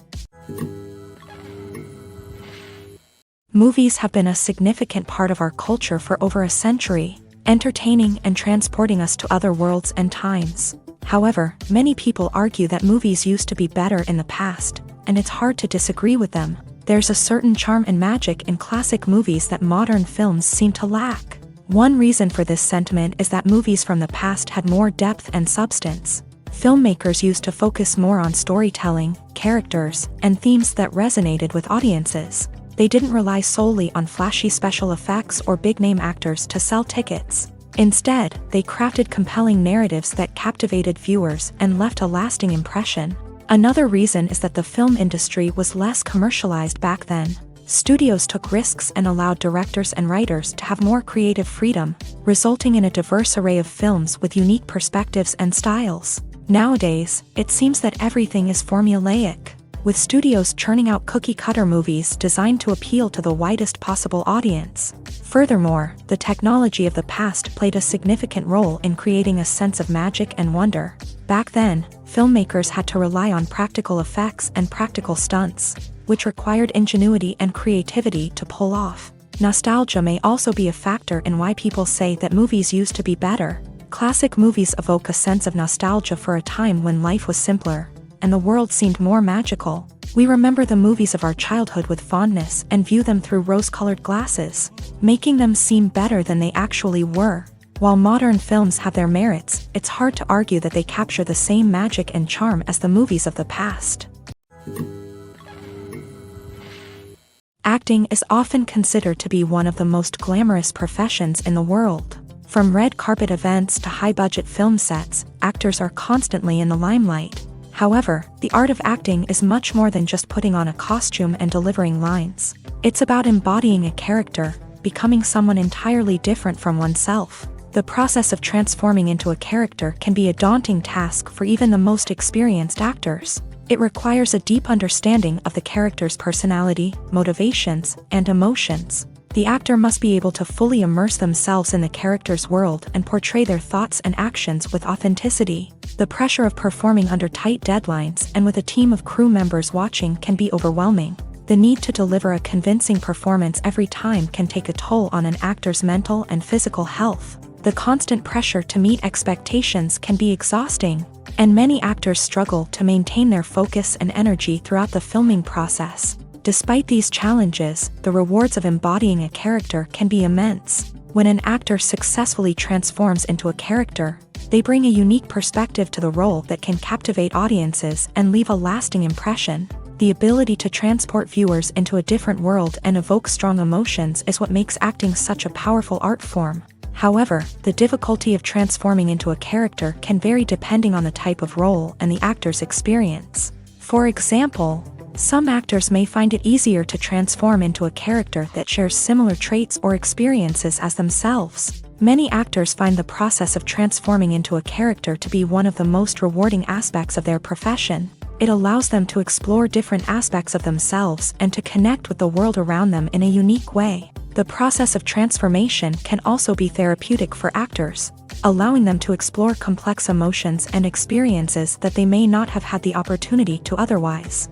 Movies have been a significant part of our culture for over a century, entertaining and transporting us to other worlds and times. However, many people argue that movies used to be better in the past, and it's hard to disagree with them. There's a certain charm and magic in classic movies that modern films seem to lack. One reason for this sentiment is that movies from the past had more depth and substance. Filmmakers used to focus more on storytelling, characters, and themes that resonated with audiences. They didn't rely solely on flashy special effects or big-name actors to sell tickets. Instead, they crafted compelling narratives that captivated viewers and left a lasting impression. Another reason is that the film industry was less commercialized back then. Studios took risks and allowed directors and writers to have more creative freedom, resulting in a diverse array of films with unique perspectives and styles. Nowadays, it seems that everything is formulaic, with studios churning out cookie-cutter movies designed to appeal to the widest possible audience. Furthermore, the technology of the past played a significant role in creating a sense of magic and wonder. Back then, filmmakers had to rely on practical effects and practical stunts, which required ingenuity and creativity to pull off. Nostalgia may also be a factor in why people say that movies used to be better. Classic movies evoke a sense of nostalgia for a time when life was simpler, and the world seemed more magical. We remember the movies of our childhood with fondness and view them through rose-colored glasses, making them seem better than they actually were. While modern films have their merits, it's hard to argue that they capture the same magic and charm as the movies of the past. Acting is often considered to be one of the most glamorous professions in the world. From red carpet events to high-budget film sets, actors are constantly in the limelight. However, the art of acting is much more than just putting on a costume and delivering lines. It's about embodying a character, becoming someone entirely different from oneself. The process of transforming into a character can be a daunting task for even the most experienced actors. It requires a deep understanding of the character's personality, motivations, and emotions. The actor must be able to fully immerse themselves in the character's world and portray their thoughts and actions with authenticity. The pressure of performing under tight deadlines and with a team of crew members watching can be overwhelming. The need to deliver a convincing performance every time can take a toll on an actor's mental and physical health. The constant pressure to meet expectations can be exhausting, and many actors struggle to maintain their focus and energy throughout the filming process. Despite these challenges, the rewards of embodying a character can be immense. When an actor successfully transforms into a character, they bring a unique perspective to the role that can captivate audiences and leave a lasting impression. The ability to transport viewers into a different world and evoke strong emotions is what makes acting such a powerful art form. However, the difficulty of transforming into a character can vary depending on the type of role and the actor's experience. For example, some actors may find it easier to transform into a character that shares similar traits or experiences as themselves. Many actors find the process of transforming into a character to be one of the most rewarding aspects of their profession. It allows them to explore different aspects of themselves and to connect with the world around them in a unique way. The process of transformation can also be therapeutic for actors, allowing them to explore complex emotions and experiences that they may not have had the opportunity to otherwise.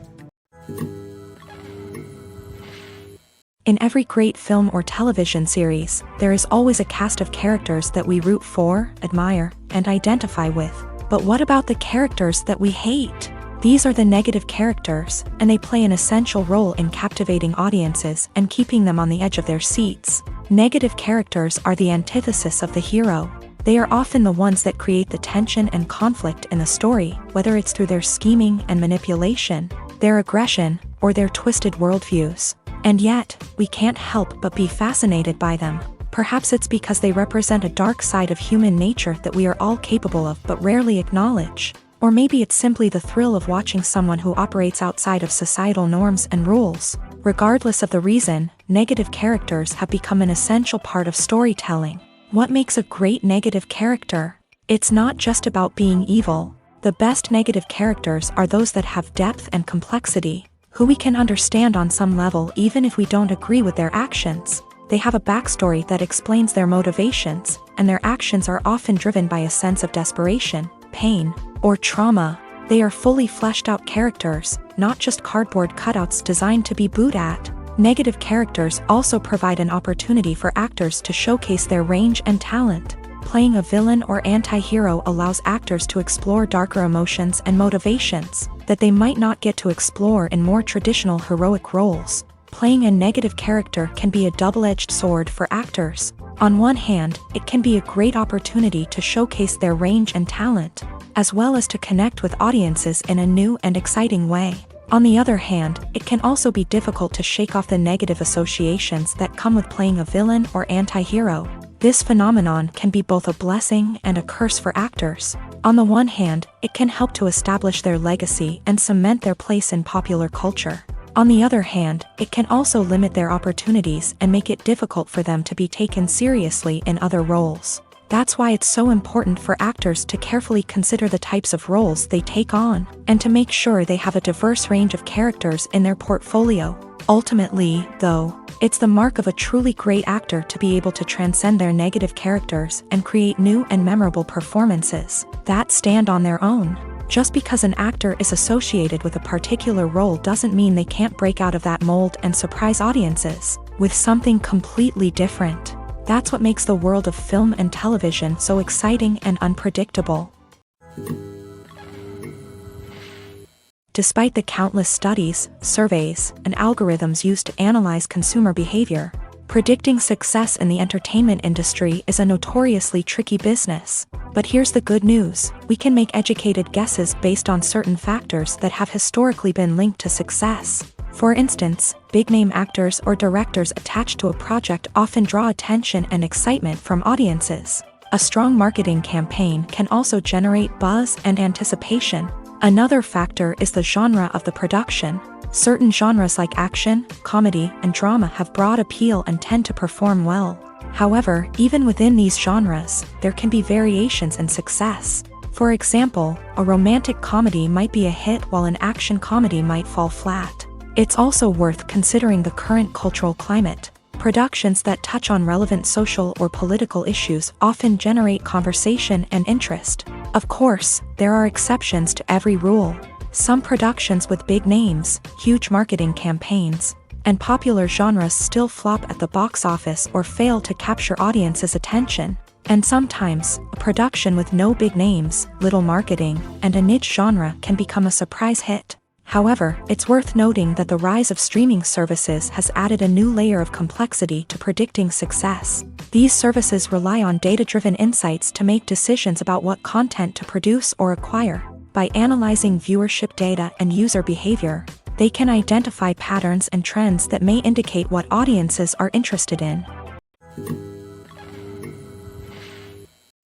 In every great film or television series, there is always a cast of characters that we root for, admire, and identify with. But what about the characters that we hate? These are the negative characters, and they play an essential role in captivating audiences and keeping them on the edge of their seats. Negative characters are the antithesis of the hero. They are often the ones that create the tension and conflict in the story, whether it's through their scheming and manipulation, their aggression, or their twisted worldviews. And yet, we can't help but be fascinated by them. Perhaps it's because they represent a dark side of human nature that we are all capable of but rarely acknowledge. Or maybe it's simply the thrill of watching someone who operates outside of societal norms and rules. Regardless of the reason, negative characters have become an essential part of storytelling. What makes a great negative character? It's not just about being evil. The best negative characters are those that have depth and complexity, who we can understand on some level even if we don't agree with their actions. They have a backstory that explains their motivations, and their actions are often driven by a sense of desperation, pain, or trauma. They are fully fleshed out characters, not just cardboard cutouts designed to be booed at. Negative characters also provide an opportunity for actors to showcase their range and talent. Playing a villain or anti-hero allows actors to explore darker emotions and motivations that they might not get to explore in more traditional heroic roles. Playing a negative character can be a double-edged sword for actors. On one hand, it can be a great opportunity to showcase their range and talent, as well as to connect with audiences in a new and exciting way. On the other hand, it can also be difficult to shake off the negative associations that come with playing a villain or anti-hero. This phenomenon can be both a blessing and a curse for actors. On the one hand, it can help to establish their legacy and cement their place in popular culture. On the other hand, it can also limit their opportunities and make it difficult for them to be taken seriously in other roles. That's why it's so important for actors to carefully consider the types of roles they take on, and to make sure they have a diverse range of characters in their portfolio. Ultimately, though, it's the mark of a truly great actor to be able to transcend their negative characters and create new and memorable performances that stand on their own. Just because an actor is associated with a particular role doesn't mean they can't break out of that mold and surprise audiences with something completely different. That's what makes the world of film and television so exciting and unpredictable. Despite the countless studies, surveys, and algorithms used to analyze consumer behavior, predicting success in the entertainment industry is a notoriously tricky business. But here's the good news: we can make educated guesses based on certain factors that have historically been linked to success. For instance, big-name actors or directors attached to a project often draw attention and excitement from audiences. A strong marketing campaign can also generate buzz and anticipation. Another factor is the genre of the production. Certain genres like action, comedy, and drama have broad appeal and tend to perform well. However, even within these genres, there can be variations in success. For example, a romantic comedy might be a hit while an action comedy might fall flat. It's also worth considering the current cultural climate. Productions that touch on relevant social or political issues often generate conversation and interest. Of course, there are exceptions to every rule. Some productions with big names, huge marketing campaigns, and popular genres still flop at the box office or fail to capture audiences' attention. And sometimes, a production with no big names, little marketing, and a niche genre can become a surprise hit. However, it's worth noting that the rise of streaming services has added a new layer of complexity to predicting success. These services rely on data-driven insights to make decisions about what content to produce or acquire. By analyzing viewership data and user behavior, they can identify patterns and trends that may indicate what audiences are interested in.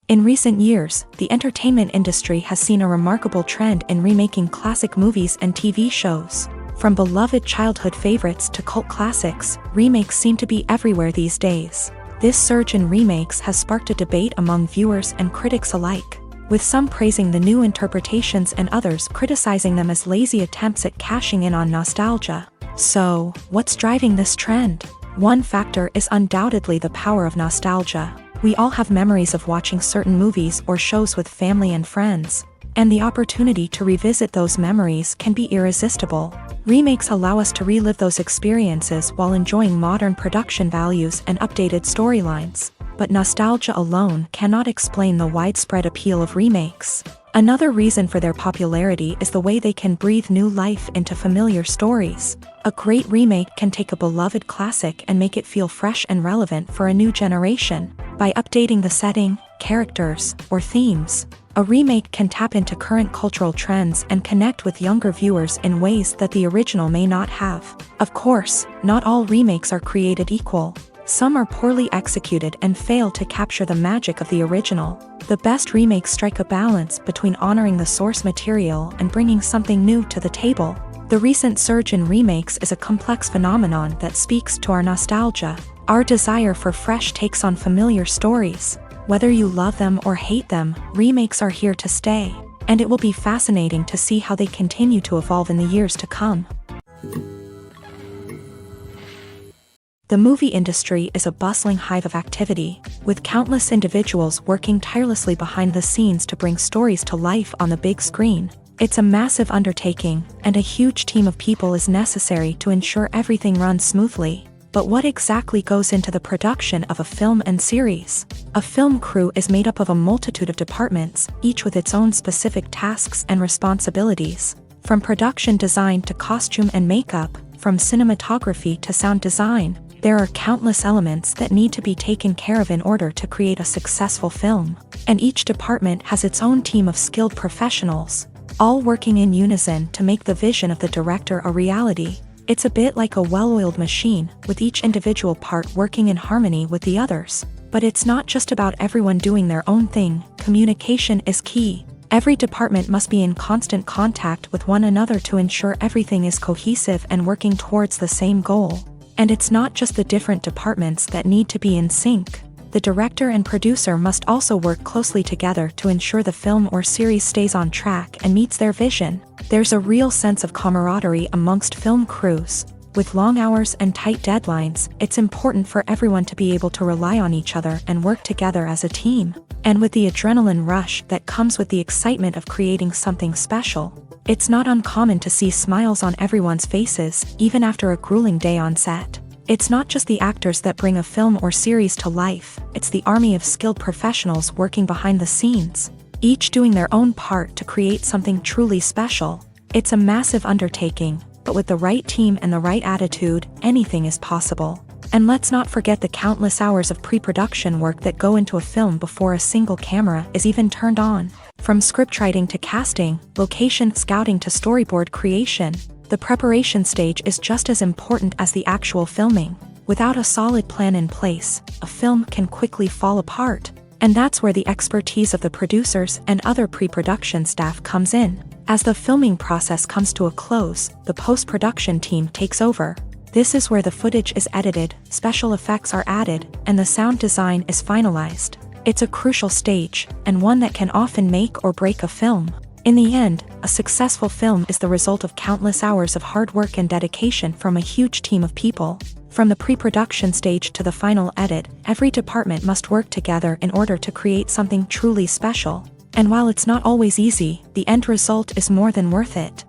In recent years, the entertainment industry has seen a remarkable trend in remaking classic movies and TV shows. From beloved childhood favorites to cult classics, remakes seem to be everywhere these days. This surge in remakes has sparked a debate among viewers and critics alike, with some praising the new interpretations and others criticizing them as lazy attempts at cashing in on nostalgia. So, what's driving this trend? One factor is undoubtedly the power of nostalgia. We all have memories of watching certain movies or shows with family and friends, and the opportunity to revisit those memories can be irresistible. Remakes allow us to relive those experiences while enjoying modern production values and updated storylines. But nostalgia alone cannot explain the widespread appeal of remakes. Another reason for their popularity is the way they can breathe new life into familiar stories. A great remake can take a beloved classic and make it feel fresh and relevant for a new generation. By updating the setting, characters, or themes, a remake can tap into current cultural trends and connect with younger viewers in ways that the original may not have. Of course, not all remakes are created equal. Some are poorly executed and fail to capture the magic of the original. The best remakes strike a balance between honoring the source material and bringing something new to the table. The recent surge in remakes is a complex phenomenon that speaks to our nostalgia, our desire for fresh takes on familiar stories. Whether you love them or hate them, remakes are here to stay, and it will be fascinating to see how they continue to evolve in the years to come. The movie industry is a bustling hive of activity, with countless individuals working tirelessly behind the scenes to bring stories to life on the big screen. It's a massive undertaking, and a huge team of people is necessary to ensure everything runs smoothly. But what exactly goes into the production of a film and series? A film crew is made up of a multitude of departments, each with its own specific tasks and responsibilities. From production design to costume and makeup, from cinematography to sound design, there are countless elements that need to be taken care of in order to create a successful film. And each department has its own team of skilled professionals, all working in unison to make the vision of the director a reality. It's a bit like a well-oiled machine, with each individual part working in harmony with the others. But it's not just about everyone doing their own thing. Communication is key. Every department must be in constant contact with one another to ensure everything is cohesive and working towards the same goal. And it's not just the different departments that need to be in sync. The director and producer must also work closely together to ensure the film or series stays on track and meets their vision. There's a real sense of camaraderie amongst film crews. With long hours and tight deadlines, it's important for everyone to be able to rely on each other and work together as a team. And with the adrenaline rush that comes with the excitement of creating something special, it's not uncommon to see smiles on everyone's faces, even after a grueling day on set. It's not just the actors that bring a film or series to life, it's the army of skilled professionals working behind the scenes, each doing their own part to create something truly special. It's a massive undertaking, but with the right team and the right attitude, anything is possible. And let's not forget the countless hours of pre-production work that go into a film before a single camera is even turned on. From scriptwriting to casting, location scouting to storyboard creation, the preparation stage is just as important as the actual filming. Without a solid plan in place, a film can quickly fall apart. And that's where the expertise of the producers and other pre-production staff comes in. As the filming process comes to a close, the post-production team takes over. This is where the footage is edited, special effects are added, and the sound design is finalized. It's a crucial stage, and one that can often make or break a film. In the end, a successful film is the result of countless hours of hard work and dedication from a huge team of people. From the pre-production stage to the final edit, every department must work together in order to create something truly special. And while it's not always easy, the end result is more than worth it.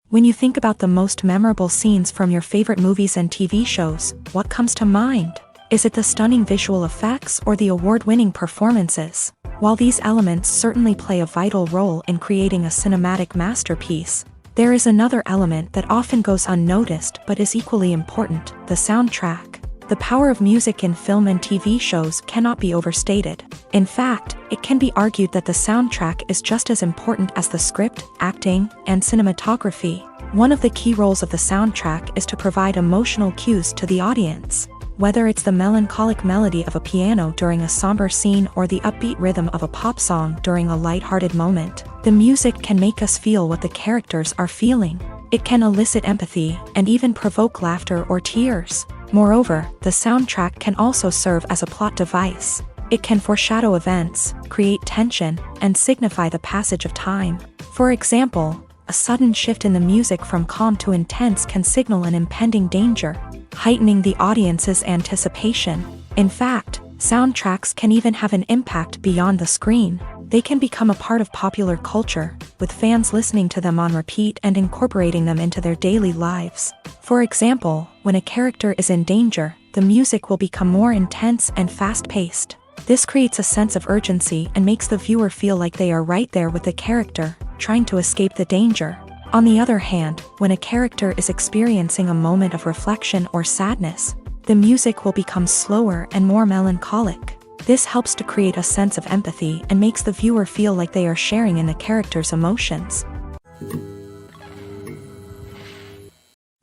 When you think about the most memorable scenes from your favorite movies and TV shows, what comes to mind? Is it the stunning visual effects or the award-winning performances? While these elements certainly play a vital role in creating a cinematic masterpiece, there is another element that often goes unnoticed but is equally important: the soundtrack. The power of music in film and TV shows cannot be overstated. In fact, it can be argued that the soundtrack is just as important as the script, acting, and cinematography. One of the key roles of the soundtrack is to provide emotional cues to the audience. Whether it's the melancholic melody of a piano during a somber scene or the upbeat rhythm of a pop song during a light-hearted moment, the music can make us feel what the characters are feeling. It can elicit empathy and even provoke laughter or tears. Moreover, the soundtrack can also serve as a plot device. It can foreshadow events, create tension, and signify the passage of time. For example, a sudden shift in the music from calm to intense can signal an impending danger, heightening the audience's anticipation. In fact, soundtracks can even have an impact beyond the screen. They can become a part of popular culture, with fans listening to them on repeat and incorporating them into their daily lives. For example, when a character is in danger, the music will become more intense and fast-paced. This creates a sense of urgency and makes the viewer feel like they are right there with the character, trying to escape the danger. On the other hand, when a character is experiencing a moment of reflection or sadness, the music will become slower and more melancholic. This helps to create a sense of empathy and makes the viewer feel like they are sharing in the character's emotions.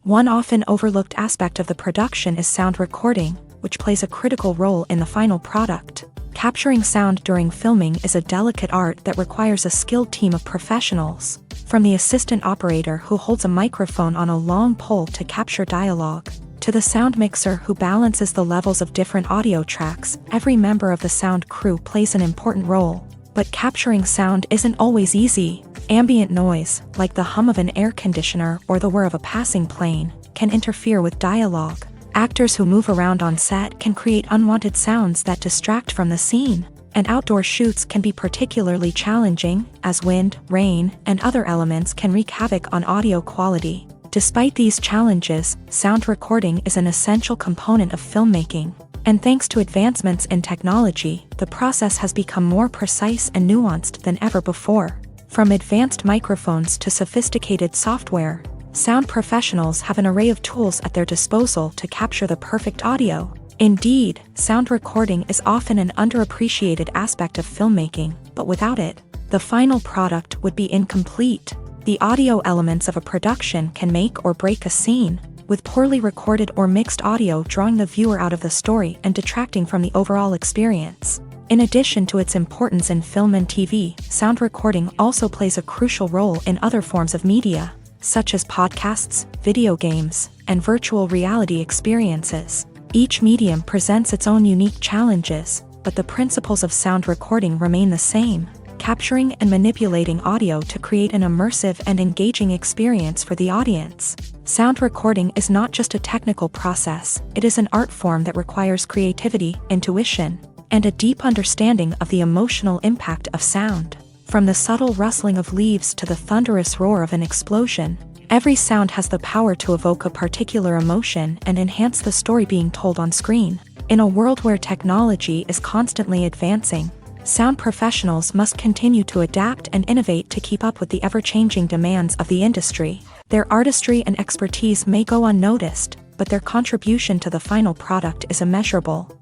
One often overlooked aspect of the production is sound recording, which plays a critical role in the final product. Capturing sound during filming is a delicate art that requires a skilled team of professionals. From the assistant operator who holds a microphone on a long pole to capture dialogue, to the sound mixer who balances the levels of different audio tracks, every member of the sound crew plays an important role. But capturing sound isn't always easy. Ambient noise, like the hum of an air conditioner or the whir of a passing plane, can interfere with dialogue. Actors who move around on set can create unwanted sounds that distract from the scene. And outdoor shoots can be particularly challenging, as wind, rain, and other elements can wreak havoc on audio quality. Despite these challenges, sound recording is an essential component of filmmaking. And thanks to advancements in technology, the process has become more precise and nuanced than ever before. From advanced microphones to sophisticated software, sound professionals have an array of tools at their disposal to capture the perfect audio. Indeed, sound recording is often an underappreciated aspect of filmmaking, but without it, the final product would be incomplete. The audio elements of a production can make or break a scene, with poorly recorded or mixed audio drawing the viewer out of the story and detracting from the overall experience. In addition to its importance in film and TV, sound recording also plays a crucial role in other forms of media, such as podcasts, video games, and virtual reality experiences. Each medium presents its own unique challenges, but the principles of sound recording remain the same, capturing and manipulating audio to create an immersive and engaging experience for the audience. Sound recording is not just a technical process, it is an art form that requires creativity, intuition, and a deep understanding of the emotional impact of sound. From the subtle rustling of leaves to the thunderous roar of an explosion, every sound has the power to evoke a particular emotion and enhance the story being told on screen. In a world where technology is constantly advancing, sound professionals must continue to adapt and innovate to keep up with the ever-changing demands of the industry. Their artistry and expertise may go unnoticed, but their contribution to the final product is immeasurable.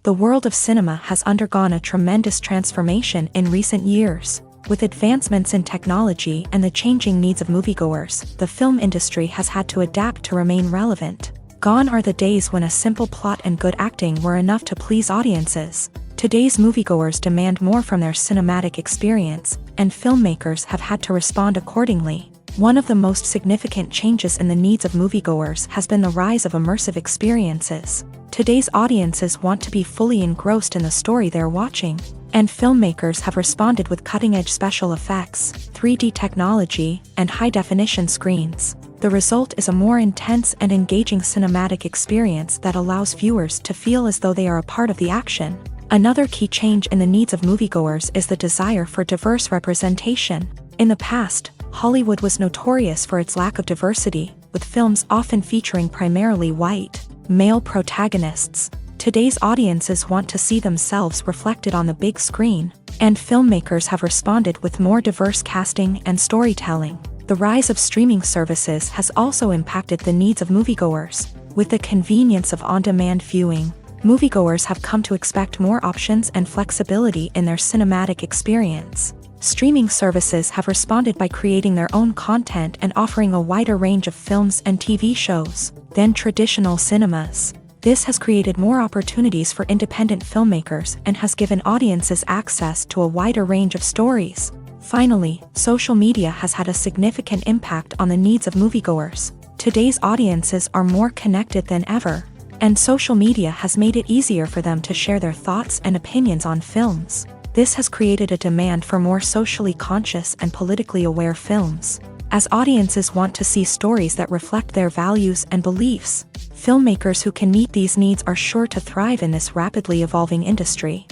The world of cinema has undergone a tremendous transformation in recent years. With advancements in technology and the changing needs of moviegoers, the film industry has had to adapt to remain relevant. Gone are the days when a simple plot and good acting were enough to please audiences. Today's moviegoers demand more from their cinematic experience, and filmmakers have had to respond accordingly. One of the most significant changes in the needs of moviegoers has been the rise of immersive experiences. Today's audiences want to be fully engrossed in the story they're watching, and filmmakers have responded with cutting-edge special effects, 3D technology, and high-definition screens. The result is a more intense and engaging cinematic experience that allows viewers to feel as though they are a part of the action. Another key change in the needs of moviegoers is the desire for diverse representation. In the past, Hollywood was notorious for its lack of diversity, with films often featuring primarily white, male protagonists. Today's audiences want to see themselves reflected on the big screen, and filmmakers have responded with more diverse casting and storytelling. The rise of streaming services has also impacted the needs of moviegoers. With the convenience of on-demand viewing, moviegoers have come to expect more options and flexibility in their cinematic experience. Streaming services have responded by creating their own content and offering a wider range of films and TV shows than traditional cinemas. This has created more opportunities for independent filmmakers and has given audiences access to a wider range of stories. Finally, social media has had a significant impact on the needs of moviegoers. Today's audiences are more connected than ever, and social media has made it easier for them to share their thoughts and opinions on films. This has created a demand for more socially conscious and politically aware films. As audiences want to see stories that reflect their values and beliefs, filmmakers who can meet these needs are sure to thrive in this rapidly evolving industry.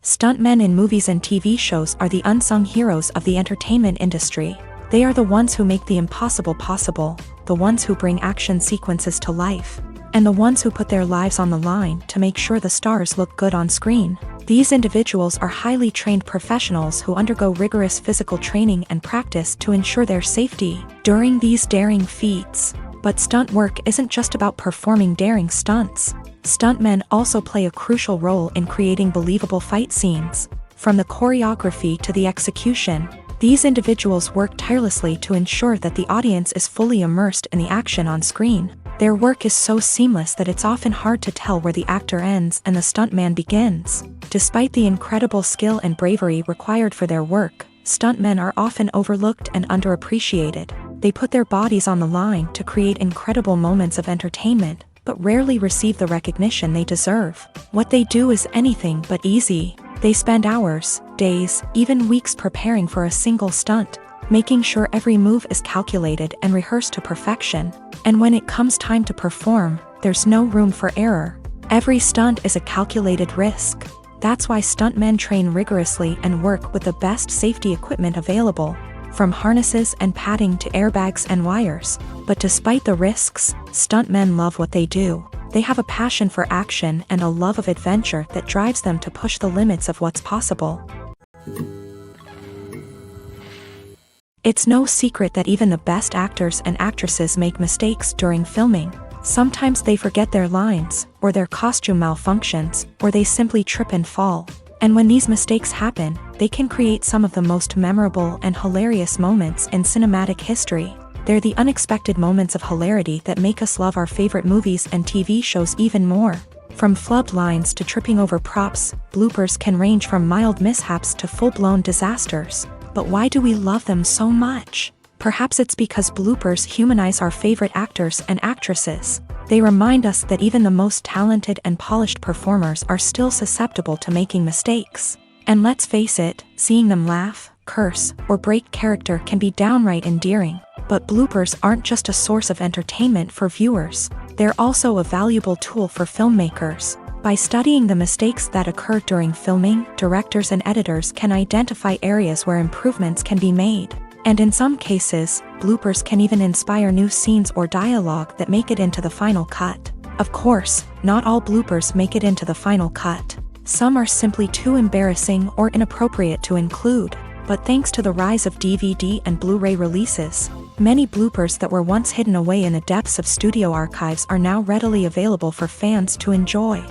Stuntmen in movies and TV shows are the unsung heroes of the entertainment industry. They are the ones who make the impossible possible, the ones who bring action sequences to life, and the ones who put their lives on the line to make sure the stars look good on screen. These individuals are highly trained professionals who undergo rigorous physical training and practice to ensure their safety during these daring feats. But stunt work isn't just about performing daring stunts. Stuntmen also play a crucial role in creating believable fight scenes. From the choreography to the execution, these individuals work tirelessly to ensure that the audience is fully immersed in the action on screen. Their work is so seamless that it's often hard to tell where the actor ends and the stuntman begins. Despite the incredible skill and bravery required for their work, stuntmen are often overlooked and underappreciated. They put their bodies on the line to create incredible moments of entertainment, but rarely receive the recognition they deserve. What they do is anything but easy. They spend hours, days, even weeks preparing for a single stunt, making sure every move is calculated and rehearsed to perfection. And when it comes time to perform, there's no room for error. Every stunt is a calculated risk. That's why stuntmen train rigorously and work with the best safety equipment available, from harnesses and padding to airbags and wires. But despite the risks, stuntmen love what they do. They have a passion for action and a love of adventure that drives them to push the limits of what's possible. It's no secret that even the best actors and actresses make mistakes during filming. Sometimes they forget their lines, or their costume malfunctions, or they simply trip and fall. And when these mistakes happen, they can create some of the most memorable and hilarious moments in cinematic history. They're the unexpected moments of hilarity that make us love our favorite movies and TV shows even more. From flubbed lines to tripping over props, bloopers can range from mild mishaps to full-blown disasters. But why do we love them so much? Perhaps it's because bloopers humanize our favorite actors and actresses. They remind us that even the most talented and polished performers are still susceptible to making mistakes. And let's face it, seeing them laugh, curse, or break character can be downright endearing. But bloopers aren't just a source of entertainment for viewers. They're also a valuable tool for filmmakers. By studying the mistakes that occur during filming, directors and editors can identify areas where improvements can be made. And in some cases, bloopers can even inspire new scenes or dialogue that make it into the final cut. Of course, not all bloopers make it into the final cut. Some are simply too embarrassing or inappropriate to include. But thanks to the rise of DVD and Blu-ray releases, many bloopers that were once hidden away in the depths of studio archives are now readily available for fans to enjoy.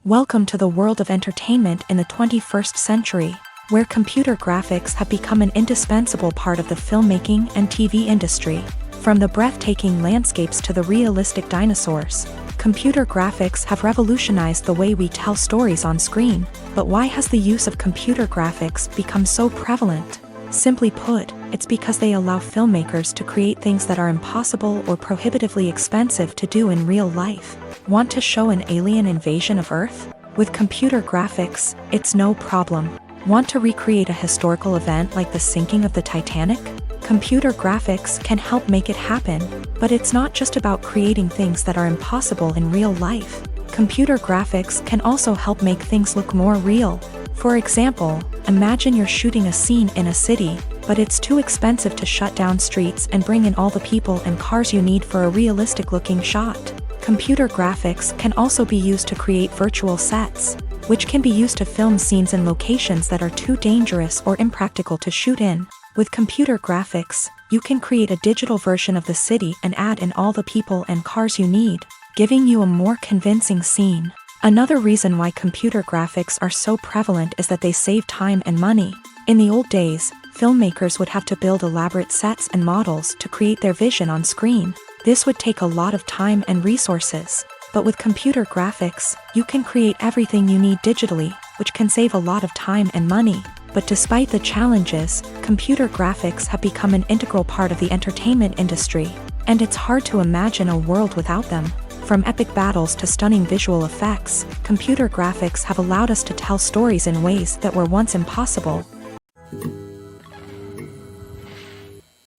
Welcome to the world of entertainment in the 21st century, where computer graphics have become an indispensable part of the filmmaking and TV industry. From the breathtaking landscapes to the realistic dinosaurs, computer graphics have revolutionized the way we tell stories on screen. But why has the use of computer graphics become so prevalent? Simply put, it's because they allow filmmakers to create things that are impossible or prohibitively expensive to do in real life. Want to show an alien invasion of Earth? With computer graphics, it's no problem. Want to recreate a historical event like the sinking of the Titanic? Computer graphics can help make it happen. But it's not just about creating things that are impossible in real life. Computer graphics can also help make things look more real. For example, imagine you're shooting a scene in a city, but it's too expensive to shut down streets and bring in all the people and cars you need for a realistic-looking shot. Computer graphics can also be used to create virtual sets, which can be used to film scenes in locations that are too dangerous or impractical to shoot in. With computer graphics, you can create a digital version of the city and add in all the people and cars you need, giving you a more convincing scene. Another reason why computer graphics are so prevalent is that they save time and money. In the old days, filmmakers would have to build elaborate sets and models to create their vision on screen. This would take a lot of time and resources. But with computer graphics, you can create everything you need digitally, which can save a lot of time and money. But despite the challenges, computer graphics have become an integral part of the entertainment industry. And it's hard to imagine a world without them. From epic battles to stunning visual effects, computer graphics have allowed us to tell stories in ways that were once impossible.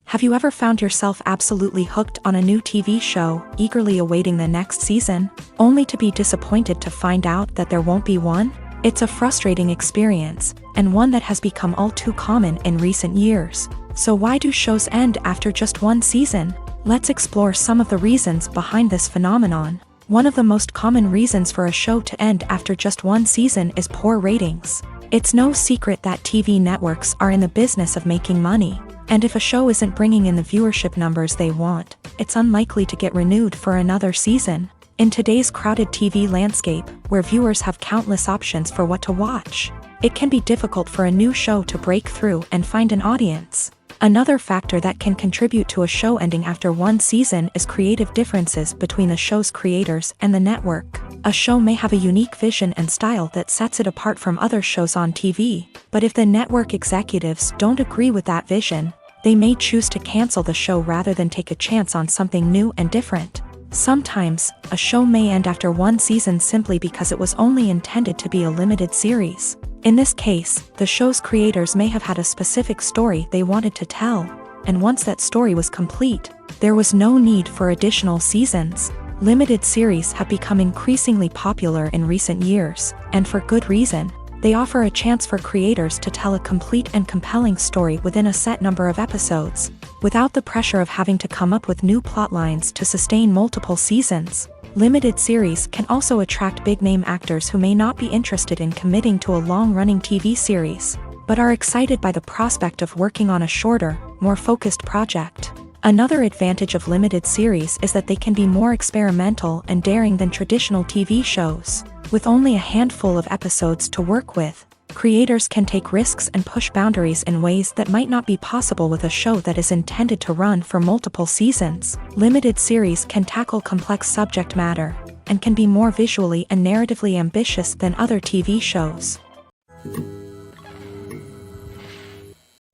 Have you ever found yourself absolutely hooked on a new TV show, eagerly awaiting the next season, only to be disappointed to find out that there won't be one? It's a frustrating experience, and one that has become all too common in recent years. So why do shows end after just one season? Let's explore some of the reasons behind this phenomenon. One of the most common reasons for a show to end after just one season is poor ratings. It's no secret that TV networks are in the business of making money. And if a show isn't bringing in the viewership numbers they want, it's unlikely to get renewed for another season. In today's crowded TV landscape, where viewers have countless options for what to watch, it can be difficult for a new show to break through and find an audience. Another factor that can contribute to a show ending after one season is creative differences between the show's creators and the network. A show may have a unique vision and style that sets it apart from other shows on TV, but if the network executives don't agree with that vision, they may choose to cancel the show rather than take a chance on something new and different. Sometimes, a show may end after one season simply because it was only intended to be a limited series. In this case, the show's creators may have had a specific story they wanted to tell, and once that story was complete, there was no need for additional seasons. Limited series have become increasingly popular in recent years, and for good reason. They offer a chance for creators to tell a complete and compelling story within a set number of episodes, without the pressure of having to come up with new plotlines to sustain multiple seasons. Limited series can also attract big-name actors who may not be interested in committing to a long-running TV series, but are excited by the prospect of working on a shorter, more focused project. Another advantage of limited series is that they can be more experimental and daring than traditional TV shows. With only a handful of episodes to work with, Creators can take risks and push boundaries in ways that might not be possible with a show that is intended to run for multiple seasons. Limited series can tackle complex subject matter and can be more visually and narratively ambitious than other TV shows.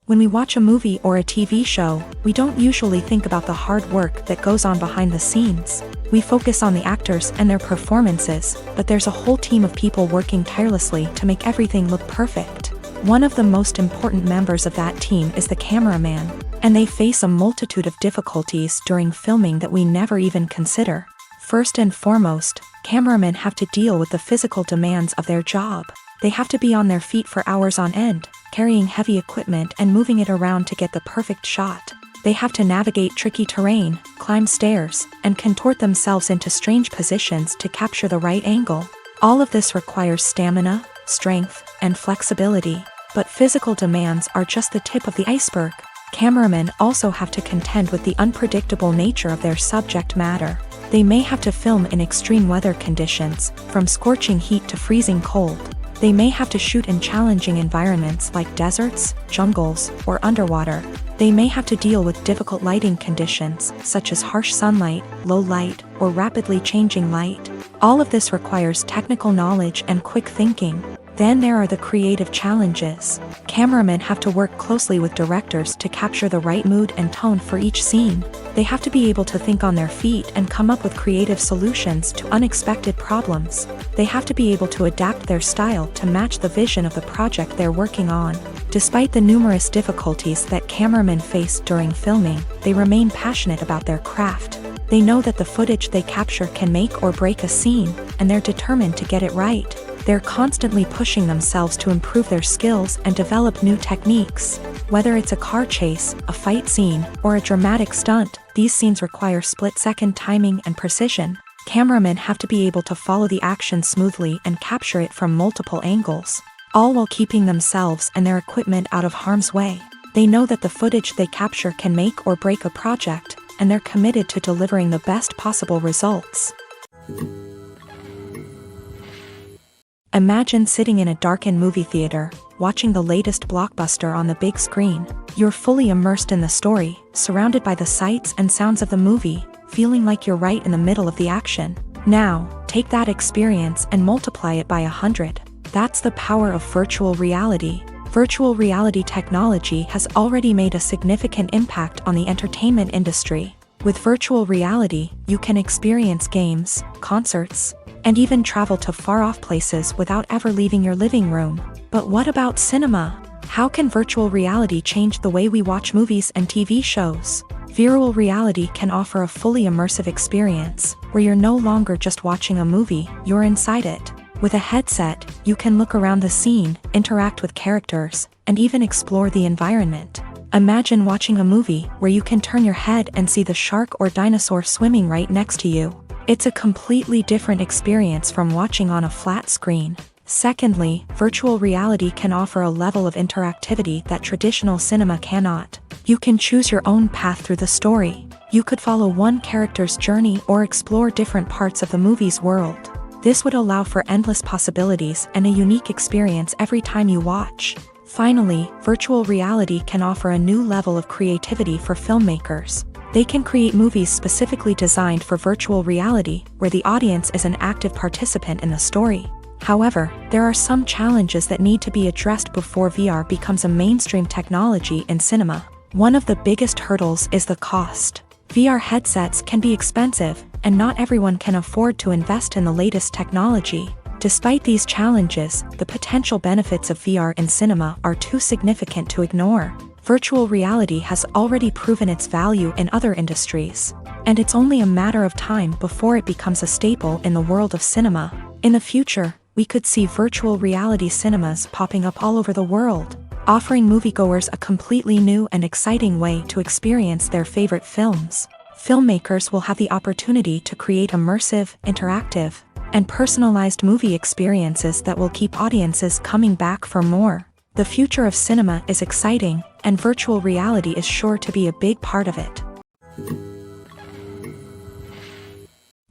When we watch a movie or a TV show, we don't usually think about the hard work that goes on behind the scenes. We focus on the actors and their performances, but there's a whole team of people working tirelessly to make everything look perfect. One of the most important members of that team is the cameraman, and they face a multitude of difficulties during filming that we never even consider. First and foremost, cameramen have to deal with the physical demands of their job. They have to be on their feet for hours on end, carrying heavy equipment and moving it around to get the perfect shot. They have to navigate tricky terrain, climb stairs, and contort themselves into strange positions to capture the right angle. All of this requires stamina, strength, and flexibility. But physical demands are just the tip of the iceberg. Cameramen also have to contend with the unpredictable nature of their subject matter. They may have to film in extreme weather conditions, from scorching heat to freezing cold. They may have to shoot in challenging environments like deserts, jungles, or underwater. They may have to deal with difficult lighting conditions, such as harsh sunlight, low light, or rapidly changing light. All of this requires technical knowledge and quick thinking. Then there are the creative challenges. Cameramen have to work closely with directors to capture the right mood and tone for each scene. They have to be able to think on their feet and come up with creative solutions to unexpected problems. They have to be able to adapt their style to match the vision of the project they're working on. Despite the numerous difficulties that cameramen face during filming, they remain passionate about their craft. They know that the footage they capture can make or break a scene, and they're determined to get it right. They're constantly pushing themselves to improve their skills and develop new techniques. Whether it's a car chase, a fight scene, or a dramatic stunt, these scenes require split-second timing and precision. Cameramen have to be able to follow the action smoothly and capture it from multiple angles, all while keeping themselves and their equipment out of harm's way. They know that the footage they capture can make or break a project, and they're committed to delivering the best possible results. Imagine sitting in a darkened movie theater, watching the latest blockbuster on the big screen. You're fully immersed in the story, surrounded by the sights and sounds of the movie, feeling like you're right in the middle of the action. Now, take that experience and multiply it by 100. That's the power of virtual reality. Virtual reality technology has already made a significant impact on the entertainment industry. With virtual reality, you can experience games, concerts, and even travel to far-off places without ever leaving your living room. But what about cinema? How can virtual reality change the way we watch movies and TV shows? Virtual reality can offer a fully immersive experience, where you're no longer just watching a movie, you're inside it. With a headset, you can look around the scene, interact with characters, and even explore the environment. Imagine watching a movie where you can turn your head and see the shark or dinosaur swimming right next to you. It's a completely different experience from watching on a flat screen. Secondly, virtual reality can offer a level of interactivity that traditional cinema cannot. You can choose your own path through the story. You could follow one character's journey or explore different parts of the movie's world. This would allow for endless possibilities and a unique experience every time you watch. Finally, virtual reality can offer a new level of creativity for filmmakers. They can create movies specifically designed for virtual reality, where the audience is an active participant in the story. However, there are some challenges that need to be addressed before VR becomes a mainstream technology in cinema. One of the biggest hurdles is the cost. VR headsets can be expensive, and not everyone can afford to invest in the latest technology. Despite these challenges, the potential benefits of VR in cinema are too significant to ignore. Virtual reality has already proven its value in other industries, and it's only a matter of time before it becomes a staple in the world of cinema. In the future, we could see virtual reality cinemas popping up all over the world, offering moviegoers a completely new and exciting way to experience their favorite films. Filmmakers will have the opportunity to create immersive, interactive, and personalized movie experiences that will keep audiences coming back for more. The future of cinema is exciting, and virtual reality is sure to be a big part of it.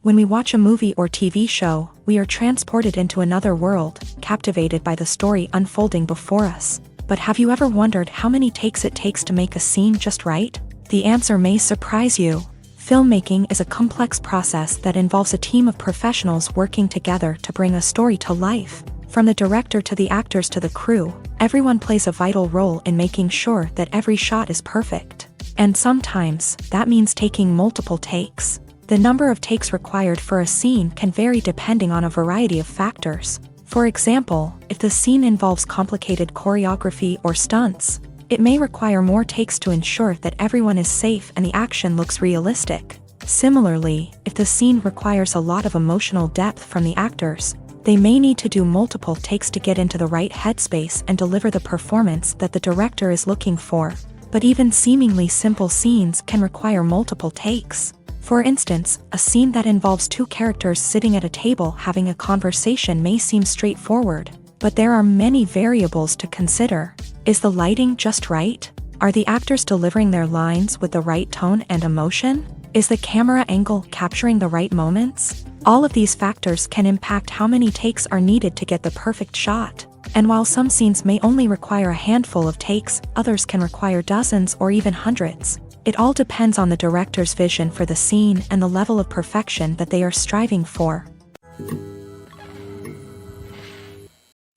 When we watch a movie or TV show, we are transported into another world, captivated by the story unfolding before us. But have you ever wondered how many takes it takes to make a scene just right? The answer may surprise you. Filmmaking is a complex process that involves a team of professionals working together to bring a story to life. From the director to the actors to the crew, everyone plays a vital role in making sure that every shot is perfect. And sometimes, that means taking multiple takes. The number of takes required for a scene can vary depending on a variety of factors. For example, if the scene involves complicated choreography or stunts, it may require more takes to ensure that everyone is safe and the action looks realistic. Similarly, if the scene requires a lot of emotional depth from the actors, they may need to do multiple takes to get into the right headspace and deliver the performance that the director is looking for. But even seemingly simple scenes can require multiple takes. For instance, a scene that involves two characters sitting at a table having a conversation may seem straightforward, but there are many variables to consider. Is the lighting just right? Are the actors delivering their lines with the right tone and emotion? Is the camera angle capturing the right moments? All of these factors can impact how many takes are needed to get the perfect shot. And while some scenes may only require a handful of takes, others can require dozens or even hundreds. It all depends on the director's vision for the scene and the level of perfection that they are striving for.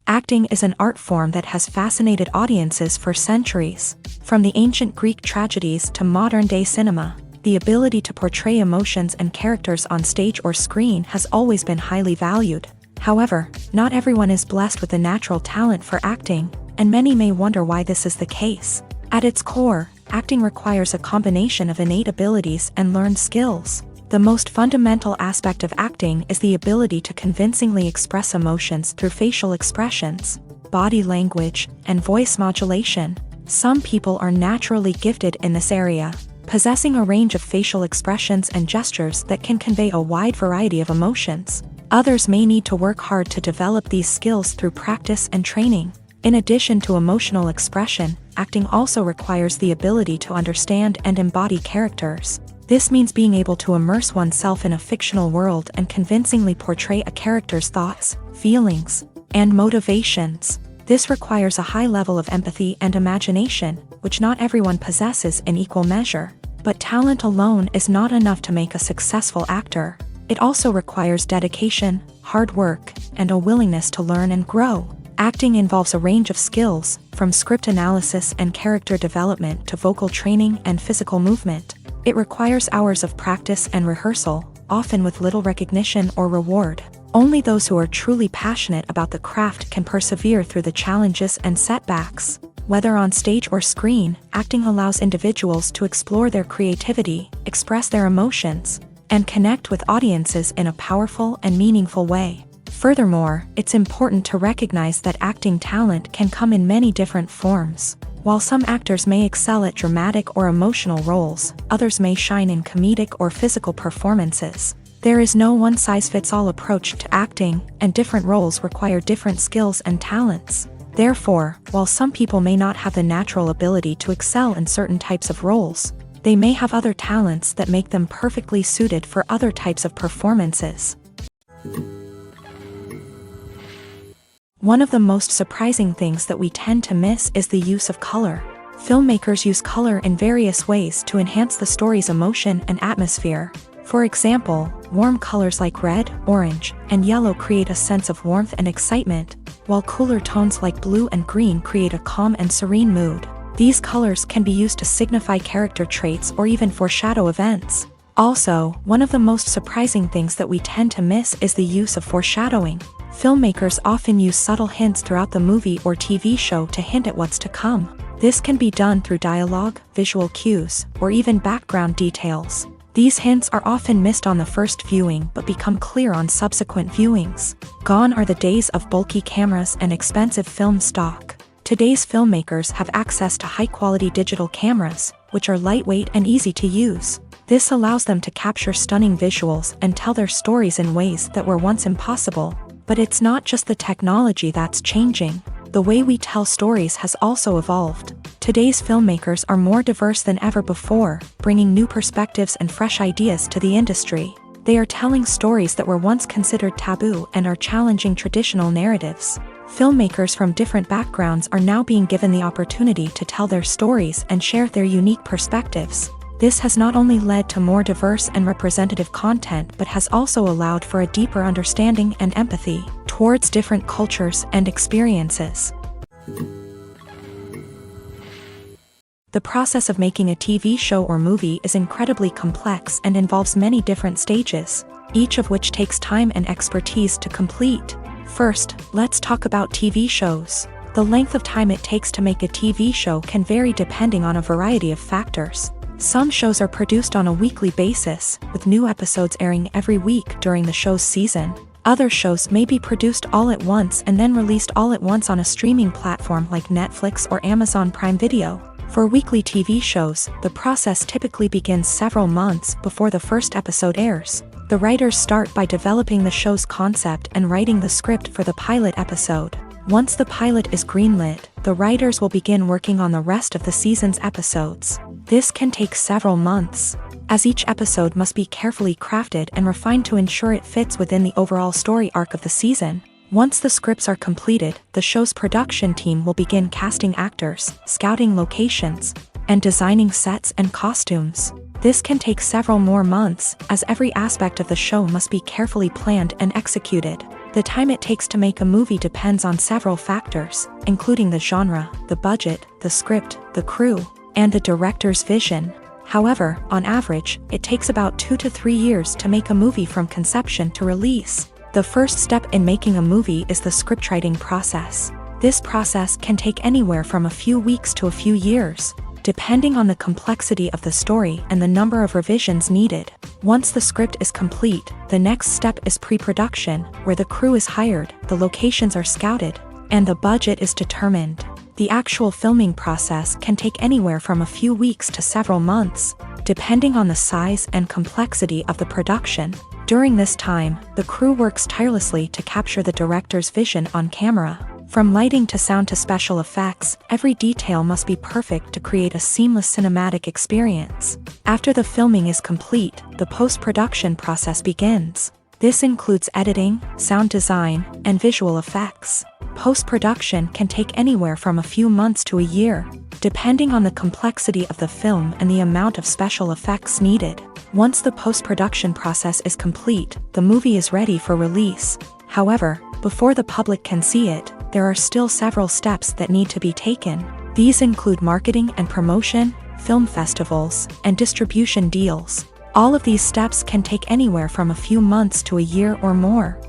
Acting is an art form that has fascinated audiences for centuries. From the ancient Greek tragedies to modern-day cinema, the ability to portray emotions and characters on stage or screen has always been highly valued. However, not everyone is blessed with a natural talent for acting, and many may wonder why this is the case. At its core, acting requires a combination of innate abilities and learned skills. The most fundamental aspect of acting is the ability to convincingly express emotions through facial expressions, body language, and voice modulation. Some people are naturally gifted in this area, possessing a range of facial expressions and gestures that can convey a wide variety of emotions. Others may need to work hard to develop these skills through practice and training. In addition to emotional expression, acting also requires the ability to understand and embody characters. This means being able to immerse oneself in a fictional world and convincingly portray a character's thoughts, feelings, and motivations. This requires a high level of empathy and imagination, which not everyone possesses in equal measure. But talent alone is not enough to make a successful actor. It also requires dedication, hard work, and a willingness to learn and grow. Acting involves a range of skills, from script analysis and character development to vocal training and physical movement. It requires hours of practice and rehearsal, often with little recognition or reward. Only those who are truly passionate about the craft can persevere through the challenges and setbacks. Whether on stage or screen, acting allows individuals to explore their creativity, express their emotions, and connect with audiences in a powerful and meaningful way. Furthermore, it's important to recognize that acting talent can come in many different forms. While some actors may excel at dramatic or emotional roles, others may shine in comedic or physical performances. There is no one-size-fits-all approach to acting, and different roles require different skills and talents. Therefore, while some people may not have the natural ability to excel in certain types of roles, they may have other talents that make them perfectly suited for other types of performances. One of the most surprising things that we tend to miss is the use of color. Filmmakers use color in various ways to enhance the story's emotion and atmosphere. For example, warm colors like red, orange, and yellow create a sense of warmth and excitement, while cooler tones like blue and green create a calm and serene mood. These colors can be used to signify character traits or even foreshadow events. Also, one of the most surprising things that we tend to miss is the use of foreshadowing. Filmmakers often use subtle hints throughout the movie or TV show to hint at what's to come. This can be done through dialogue, visual cues, or even background details. These hints are often missed on the first viewing but become clear on subsequent viewings. Gone are the days of bulky cameras and expensive film stock. Today's filmmakers have access to high-quality digital cameras, which are lightweight and easy to use. This allows them to capture stunning visuals and tell their stories in ways that were once impossible. But it's not just the technology that's changing. The way we tell stories has also evolved. Today's filmmakers are more diverse than ever before, bringing new perspectives and fresh ideas to the industry. They are telling stories that were once considered taboo and are challenging traditional narratives. Filmmakers from different backgrounds are now being given the opportunity to tell their stories and share their unique perspectives. This has not only led to more diverse and representative content but has also allowed for a deeper understanding and empathy towards different cultures and experiences. The process of making a TV show or movie is incredibly complex and involves many different stages, each of which takes time and expertise to complete. First, let's talk about TV shows. The length of time it takes to make a TV show can vary depending on a variety of factors. Some shows are produced on a weekly basis, with new episodes airing every week during the show's season. Other shows may be produced all at once and then released all at once on a streaming platform like Netflix or Amazon Prime Video. For weekly TV shows, the process typically begins several months before the first episode airs. The writers start by developing the show's concept and writing the script for the pilot episode. Once the pilot is greenlit, the writers will begin working on the rest of the season's episodes. This can take several months, as each episode must be carefully crafted and refined to ensure it fits within the overall story arc of the season. Once the scripts are completed, the show's production team will begin casting actors, scouting locations, and designing sets and costumes. This can take several more months, as every aspect of the show must be carefully planned and executed. The time it takes to make a movie depends on several factors, including the genre, the budget, the script, the crew, and the director's vision. However, on average, it takes about 2 to 3 years to make a movie from conception to release. The first step in making a movie is the scriptwriting process. This process can take anywhere from a few weeks to a few years, depending on the complexity of the story and the number of revisions needed. Once the script is complete, the next step is pre-production, where the crew is hired, the locations are scouted, and the budget is determined. The actual filming process can take anywhere from a few weeks to several months, depending on the size and complexity of the production. During this time, the crew works tirelessly to capture the director's vision on camera. From lighting to sound to special effects, every detail must be perfect to create a seamless cinematic experience. After the filming is complete, the post-production process begins. This includes editing, sound design, and visual effects. Post-production can take anywhere from a few months to a year, depending on the complexity of the film and the amount of special effects needed. Once the post-production process is complete, the movie is ready for release. However, before the public can see it, there are still several steps that need to be taken. These include marketing and promotion, film festivals, and distribution deals. All of these steps can take anywhere from a few months to a year or more.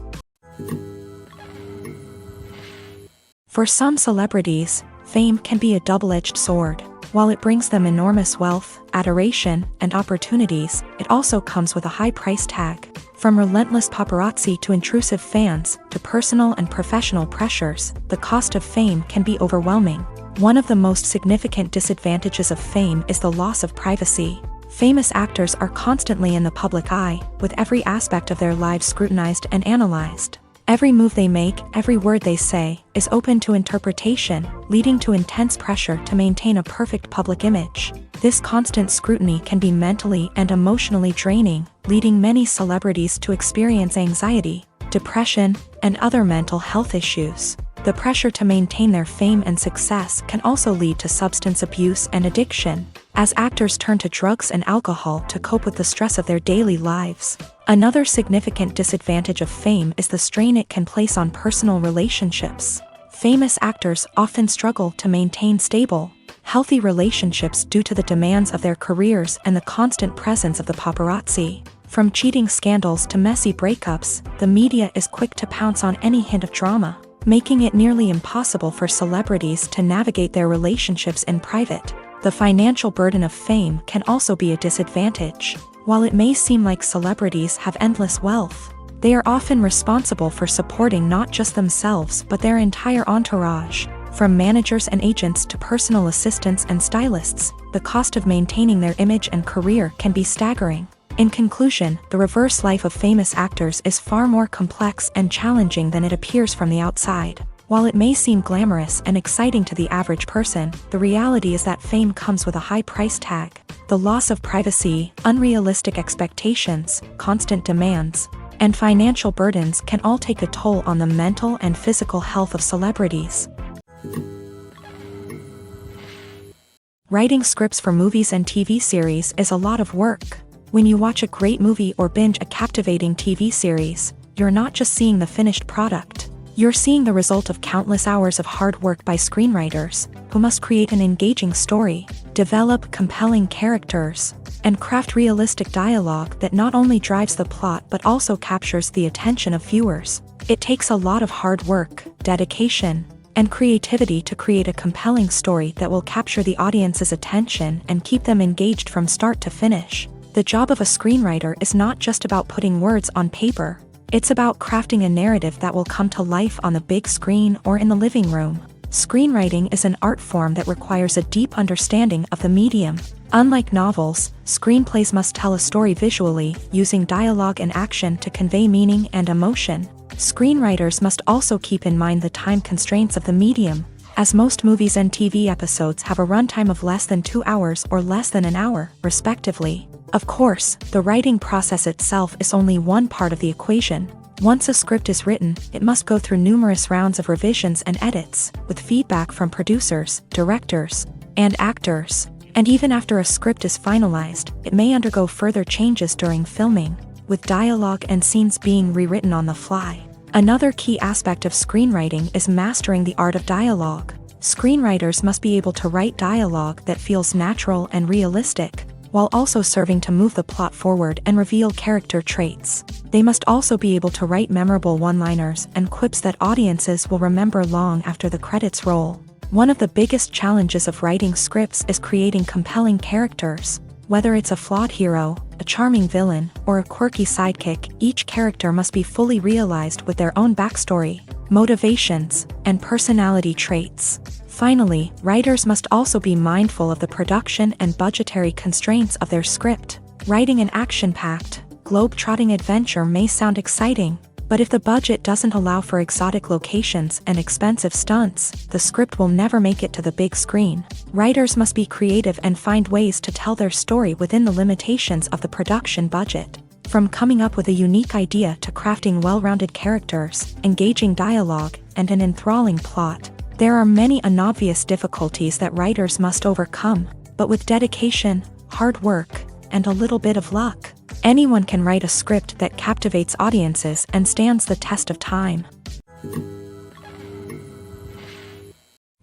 For some celebrities, fame can be a double-edged sword. While it brings them enormous wealth, adoration, and opportunities, it also comes with a high price tag. From relentless paparazzi to intrusive fans, to personal and professional pressures, the cost of fame can be overwhelming. One of the most significant disadvantages of fame is the loss of privacy. Famous actors are constantly in the public eye, with every aspect of their lives scrutinized and analyzed. Every move they make, every word they say, is open to interpretation, leading to intense pressure to maintain a perfect public image. This constant scrutiny can be mentally and emotionally draining, leading many celebrities to experience anxiety, depression, and other mental health issues. The pressure to maintain their fame and success can also lead to substance abuse and addiction, as actors turn to drugs and alcohol to cope with the stress of their daily lives. Another significant disadvantage of fame is the strain it can place on personal relationships. Famous actors often struggle to maintain stable, healthy relationships due to the demands of their careers and the constant presence of the paparazzi. From cheating scandals to messy breakups, the media is quick to pounce on any hint of drama, making it nearly impossible for celebrities to navigate their relationships in private. The financial burden of fame can also be a disadvantage. While it may seem like celebrities have endless wealth, they are often responsible for supporting not just themselves but their entire entourage. From managers and agents to personal assistants and stylists, the cost of maintaining their image and career can be staggering. In conclusion, the reverse life of famous actors is far more complex and challenging than it appears from the outside. While it may seem glamorous and exciting to the average person, the reality is that fame comes with a high price tag. The loss of privacy, unrealistic expectations, constant demands, and financial burdens can all take a toll on the mental and physical health of celebrities. Writing scripts for movies and TV series is a lot of work. When you watch a great movie or binge a captivating TV series, you're not just seeing the finished product. You're seeing the result of countless hours of hard work by screenwriters, who must create an engaging story, develop compelling characters, and craft realistic dialogue that not only drives the plot but also captures the attention of viewers. It takes a lot of hard work, dedication, and creativity to create a compelling story that will capture the audience's attention and keep them engaged from start to finish. The job of a screenwriter is not just about putting words on paper. It's about crafting a narrative that will come to life on the big screen or in the living room. Screenwriting is an art form that requires a deep understanding of the medium. Unlike novels, screenplays must tell a story visually, using dialogue and action to convey meaning and emotion. Screenwriters must also keep in mind the time constraints of the medium, as most movies and TV episodes have a runtime of less than 2 hours or less than an hour, respectively. Of course, the writing process itself is only one part of the equation. Once a script is written, it must go through numerous rounds of revisions and edits, with feedback from producers, directors, and actors. And even after a script is finalized, it may undergo further changes during filming, with dialogue and scenes being rewritten on the fly. Another key aspect of screenwriting is mastering the art of dialogue. Screenwriters must be able to write dialogue that feels natural and realistic, while also serving to move the plot forward and reveal character traits. They must also be able to write memorable one-liners and quips that audiences will remember long after the credits roll. One of the biggest challenges of writing scripts is creating compelling characters. Whether it's a flawed hero, a charming villain, or a quirky sidekick, each character must be fully realized with their own backstory, motivations, and personality traits. Finally, writers must also be mindful of the production and budgetary constraints of their script. Writing an action-packed, globe-trotting adventure may sound exciting, but if the budget doesn't allow for exotic locations and expensive stunts, the script will never make it to the big screen. Writers must be creative and find ways to tell their story within the limitations of the production budget. From coming up with a unique idea to crafting well-rounded characters, engaging dialogue, and an enthralling plot, there are many unobvious difficulties that writers must overcome, but with dedication, hard work, and a little bit of luck, anyone can write a script that captivates audiences and stands the test of time.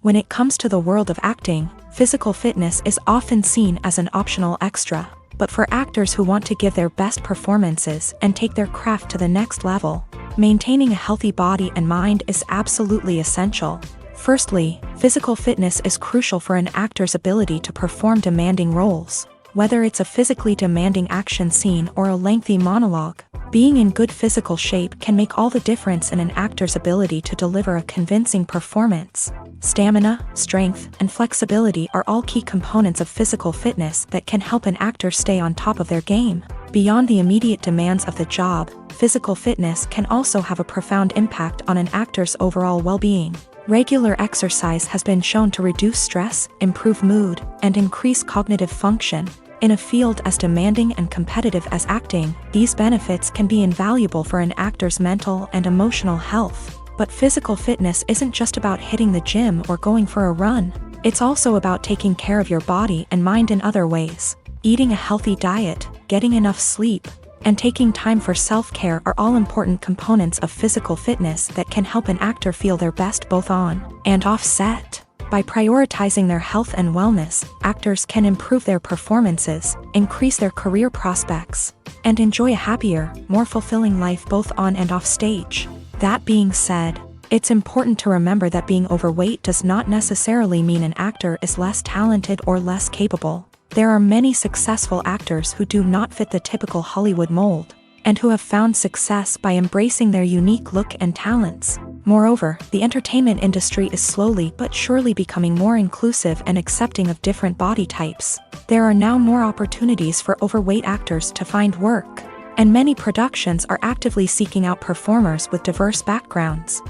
When it comes to the world of acting, physical fitness is often seen as an optional extra, but for actors who want to give their best performances and take their craft to the next level, maintaining a healthy body and mind is absolutely essential. Firstly, physical fitness is crucial for an actor's ability to perform demanding roles. Whether it's a physically demanding action scene or a lengthy monologue, being in good physical shape can make all the difference in an actor's ability to deliver a convincing performance. Stamina, strength, and flexibility are all key components of physical fitness that can help an actor stay on top of their game. Beyond the immediate demands of the job, physical fitness can also have a profound impact on an actor's overall well-being. Regular exercise has been shown to reduce stress, improve mood, and increase cognitive function. In a field as demanding and competitive as acting, these benefits can be invaluable for an actor's mental and emotional health. But physical fitness isn't just about hitting the gym or going for a run. It's also about taking care of your body and mind in other ways. Eating a healthy diet, getting enough sleep, and taking time for self-care are all important components of physical fitness that can help an actor feel their best both on and off set. By prioritizing their health and wellness, actors can improve their performances, increase their career prospects, and enjoy a happier, more fulfilling life both on and off stage. That being said, it's important to remember that being overweight does not necessarily mean an actor is less talented or less capable. There are many successful actors who do not fit the typical Hollywood mold, and who have found success by embracing their unique look and talents. Moreover, the entertainment industry is slowly but surely becoming more inclusive and accepting of different body types. There are now more opportunities for overweight actors to find work, and many productions are actively seeking out performers with diverse backgrounds.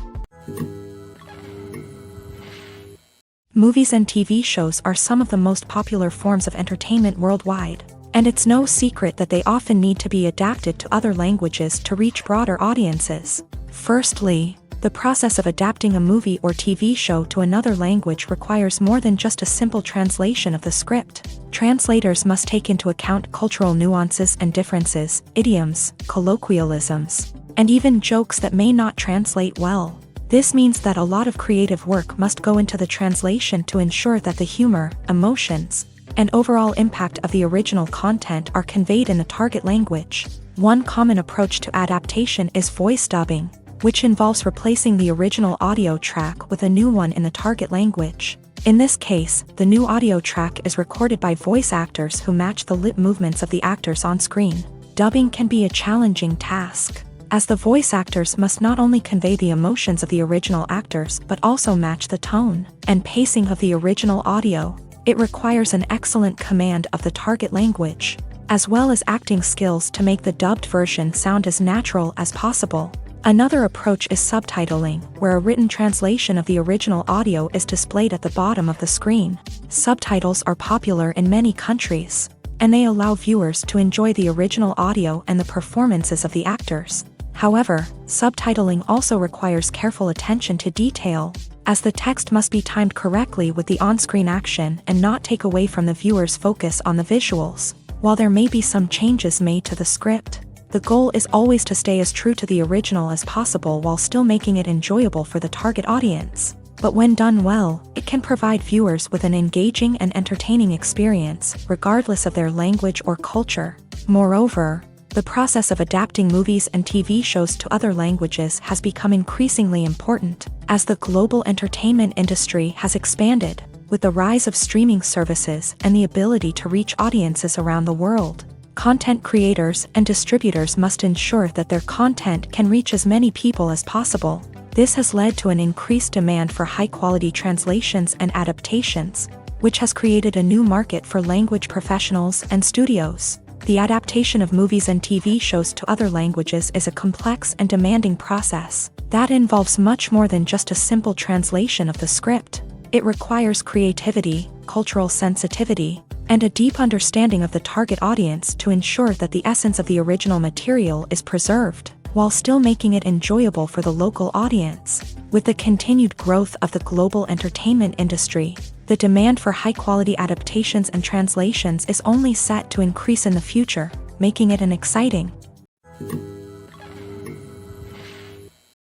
Movies and TV shows are some of the most popular forms of entertainment worldwide, and it's no secret that they often need to be adapted to other languages to reach broader audiences. Firstly, the process of adapting a movie or TV show to another language requires more than just a simple translation of the script. Translators must take into account cultural nuances and differences, idioms, colloquialisms, and even jokes that may not translate well. This means that a lot of creative work must go into the translation to ensure that the humor, emotions, and overall impact of the original content are conveyed in the target language. One common approach to adaptation is voice dubbing, which involves replacing the original audio track with a new one in the target language. In this case, the new audio track is recorded by voice actors who match the lip movements of the actors on screen. Dubbing can be a challenging task, as the voice actors must not only convey the emotions of the original actors but also match the tone and pacing of the original audio. It requires an excellent command of the target language, as well as acting skills to make the dubbed version sound as natural as possible. Another approach is subtitling, where a written translation of the original audio is displayed at the bottom of the screen. Subtitles are popular in many countries, and they allow viewers to enjoy the original audio and the performances of the actors. However, subtitling also requires careful attention to detail, as the text must be timed correctly with the on-screen action and not take away from the viewer's focus on the visuals. While there may be some changes made to the script, the goal is always to stay as true to the original as possible while still making it enjoyable for the target audience. But when done well, it can provide viewers with an engaging and entertaining experience, regardless of their language or culture. Moreover, the process of adapting movies and TV shows to other languages has become increasingly important, as the global entertainment industry has expanded, with the rise of streaming services and the ability to reach audiences around the world. Content creators and distributors must ensure that their content can reach as many people as possible. This has led to an increased demand for high-quality translations and adaptations, which has created a new market for language professionals and studios. The adaptation of movies and TV shows to other languages is a complex and demanding process that involves much more than just a simple translation of the script. It requires creativity, cultural sensitivity, and a deep understanding of the target audience to ensure that the essence of the original material is preserved, while still making it enjoyable for the local audience. With the continued growth of the global entertainment industry, the demand for high-quality adaptations and translations is only set to increase in the future, making it an exciting.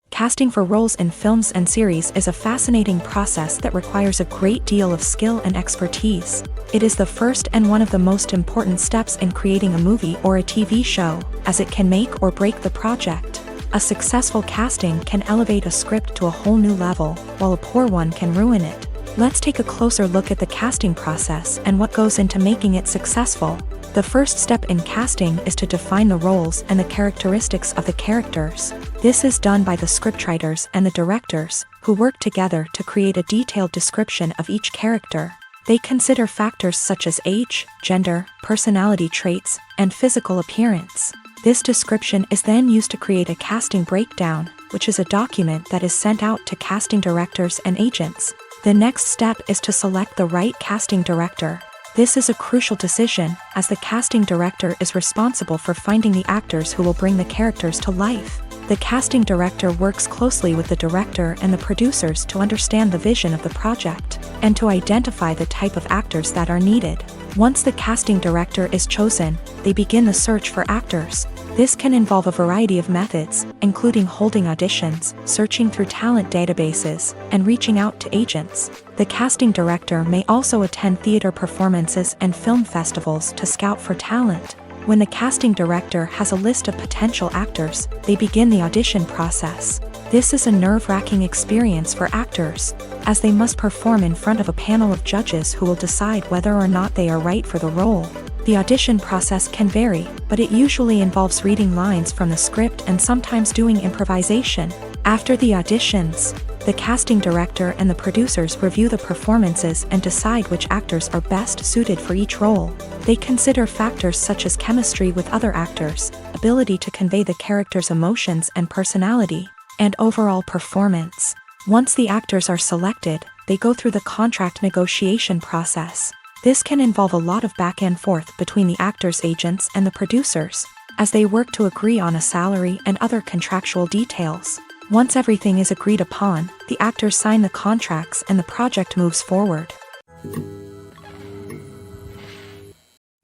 Casting for roles in films and series is a fascinating process that requires a great deal of skill and expertise. It is the first and one of the most important steps in creating a movie or a TV show, as it can make or break the project. A successful casting can elevate a script to a whole new level, while a poor one can ruin it. Let's take a closer look at the casting process and what goes into making it successful. The first step in casting is to define the roles and the characteristics of the characters. This is done by the scriptwriters and the directors, who work together to create a detailed description of each character. They consider factors such as age, gender, personality traits, and physical appearance. This description is then used to create a casting breakdown, which is a document that is sent out to casting directors and agents. The next step is to select the right casting director. This is a crucial decision, as the casting director is responsible for finding the actors who will bring the characters to life. The casting director works closely with the director and the producers to understand the vision of the project, and to identify the type of actors that are needed. Once the casting director is chosen, they begin the search for actors. This can involve a variety of methods, including holding auditions, searching through talent databases, and reaching out to agents. The casting director may also attend theater performances and film festivals to scout for talent. When the casting director has a list of potential actors, they begin the audition process. This is a nerve-wracking experience for actors, as they must perform in front of a panel of judges who will decide whether or not they are right for the role. The audition process can vary, but it usually involves reading lines from the script and sometimes doing improvisation. After the auditions, the casting director and the producers review the performances and decide which actors are best suited for each role. They consider factors such as chemistry with other actors, ability to convey the character's emotions and personality, and overall performance. Once the actors are selected, they go through the contract negotiation process. This can involve a lot of back and forth between the actors' agents and the producers, as they work to agree on a salary and other contractual details. Once everything is agreed upon, the actors sign the contracts and the project moves forward.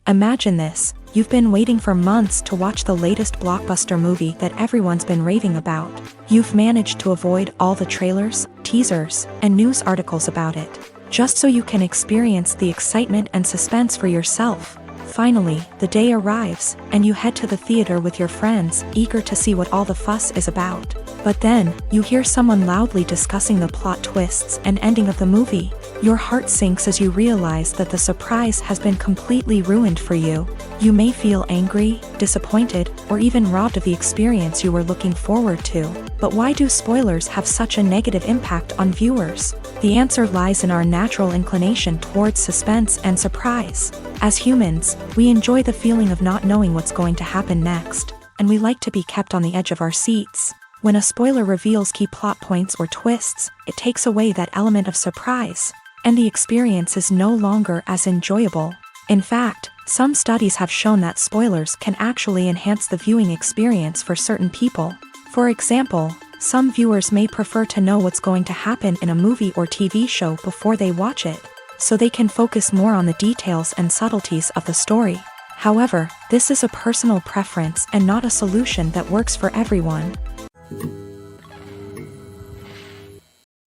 Imagine this: you've been waiting for months to watch the latest blockbuster movie that everyone's been raving about. You've managed to avoid all the trailers, teasers, and news articles about it, just so you can experience the excitement and suspense for yourself. Finally, the day arrives, and you head to the theater with your friends, eager to see what all the fuss is about. But then, you hear someone loudly discussing the plot twists and ending of the movie. Your heart sinks as you realize that the surprise has been completely ruined for you. You may feel angry, disappointed, or even robbed of the experience you were looking forward to. But why do spoilers have such a negative impact on viewers? The answer lies in our natural inclination towards suspense and surprise. As humans, we enjoy the feeling of not knowing what's going to happen next, and we like to be kept on the edge of our seats. When a spoiler reveals key plot points or twists, it takes away that element of surprise, and the experience is no longer as enjoyable. In fact, some studies have shown that spoilers can actually enhance the viewing experience for certain people. For example, some viewers may prefer to know what's going to happen in a movie or TV show before they watch it, so they can focus more on the details and subtleties of the story. However, this is a personal preference and not a solution that works for everyone.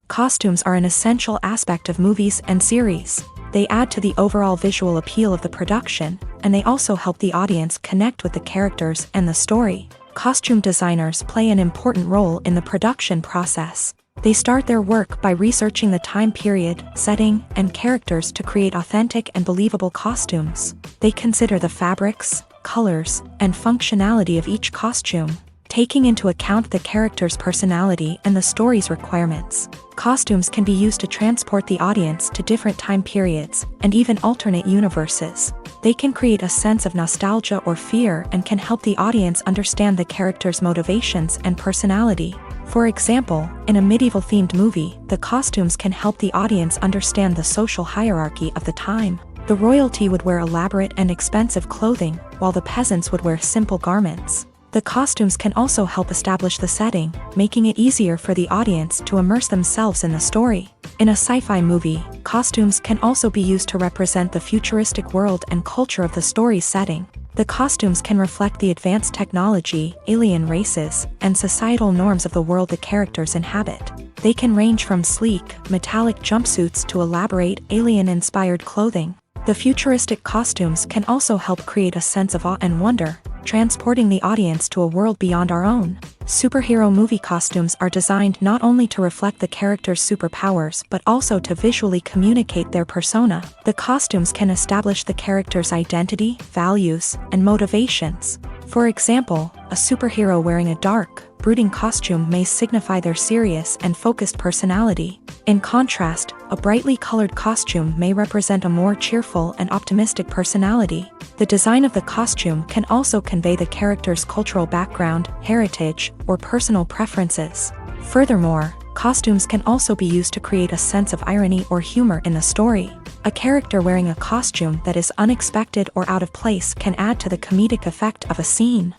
Costumes are an essential aspect of movies and series. They add to the overall visual appeal of the production, and they also help the audience connect with the characters and the story. Costume designers play an important role in the production process. They start their work by researching the time period, setting, and characters to create authentic and believable costumes. They consider the fabrics, colors, and functionality of each costume, taking into account the character's personality and the story's requirements. Costumes can be used to transport the audience to different time periods and even alternate universes. They can create a sense of nostalgia or fear and can help the audience understand the character's motivations and personality. For example, in a medieval-themed movie, the costumes can help the audience understand the social hierarchy of the time. The royalty would wear elaborate and expensive clothing, while the peasants would wear simple garments. The costumes can also help establish the setting, making it easier for the audience to immerse themselves in the story. In a sci-fi movie, costumes can also be used to represent the futuristic world and culture of the story's setting. The costumes can reflect the advanced technology, alien races, and societal norms of the world the characters inhabit. They can range from sleek, metallic jumpsuits to elaborate, alien-inspired clothing. The futuristic costumes can also help create a sense of awe and wonder, transporting the audience to a world beyond our own. Superhero movie costumes are designed not only to reflect the character's superpowers but also to visually communicate their persona. The costumes can establish the character's identity, values, and motivations. For example, a superhero wearing a dark, brooding costume may signify their serious and focused personality. In contrast, a brightly colored costume may represent a more cheerful and optimistic personality. The design of the costume can also convey the character's cultural background, heritage, or personal preferences. Furthermore, costumes can also be used to create a sense of irony or humor in the story. A character wearing a costume that is unexpected or out of place can add to the comedic effect of a scene.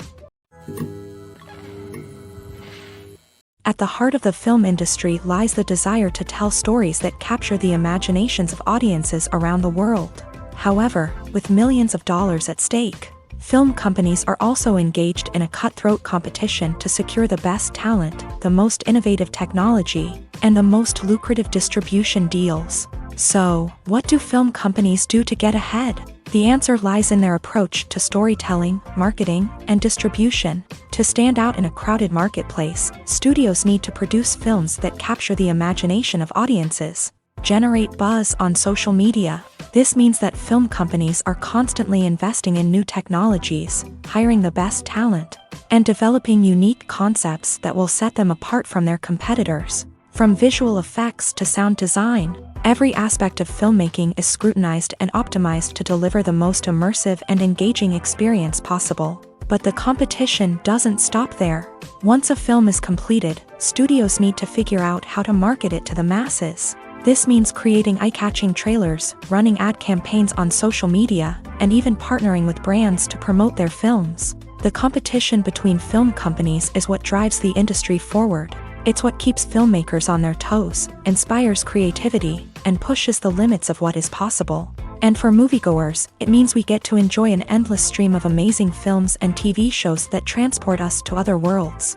At the heart of the film industry lies the desire to tell stories that capture the imaginations of audiences around the world. However, with millions of dollars at stake, film companies are also engaged in a cutthroat competition to secure the best talent, the most innovative technology, and the most lucrative distribution deals. So, what do film companies do to get ahead? The answer lies in their approach to storytelling, marketing, and distribution. To stand out in a crowded marketplace, studios need to produce films that capture the imagination of audiences, generate buzz on social media. This means that film companies are constantly investing in new technologies, hiring the best talent, and developing unique concepts that will set them apart from their competitors. From visual effects to sound design, every aspect of filmmaking is scrutinized and optimized to deliver the most immersive and engaging experience possible. But the competition doesn't stop there. Once a film is completed, studios need to figure out how to market it to the masses. This means creating eye-catching trailers, running ad campaigns on social media, and even partnering with brands to promote their films. The competition between film companies is what drives the industry forward. It's what keeps filmmakers on their toes, inspires creativity, and pushes the limits of what is possible. And for moviegoers, it means we get to enjoy an endless stream of amazing films and TV shows that transport us to other worlds.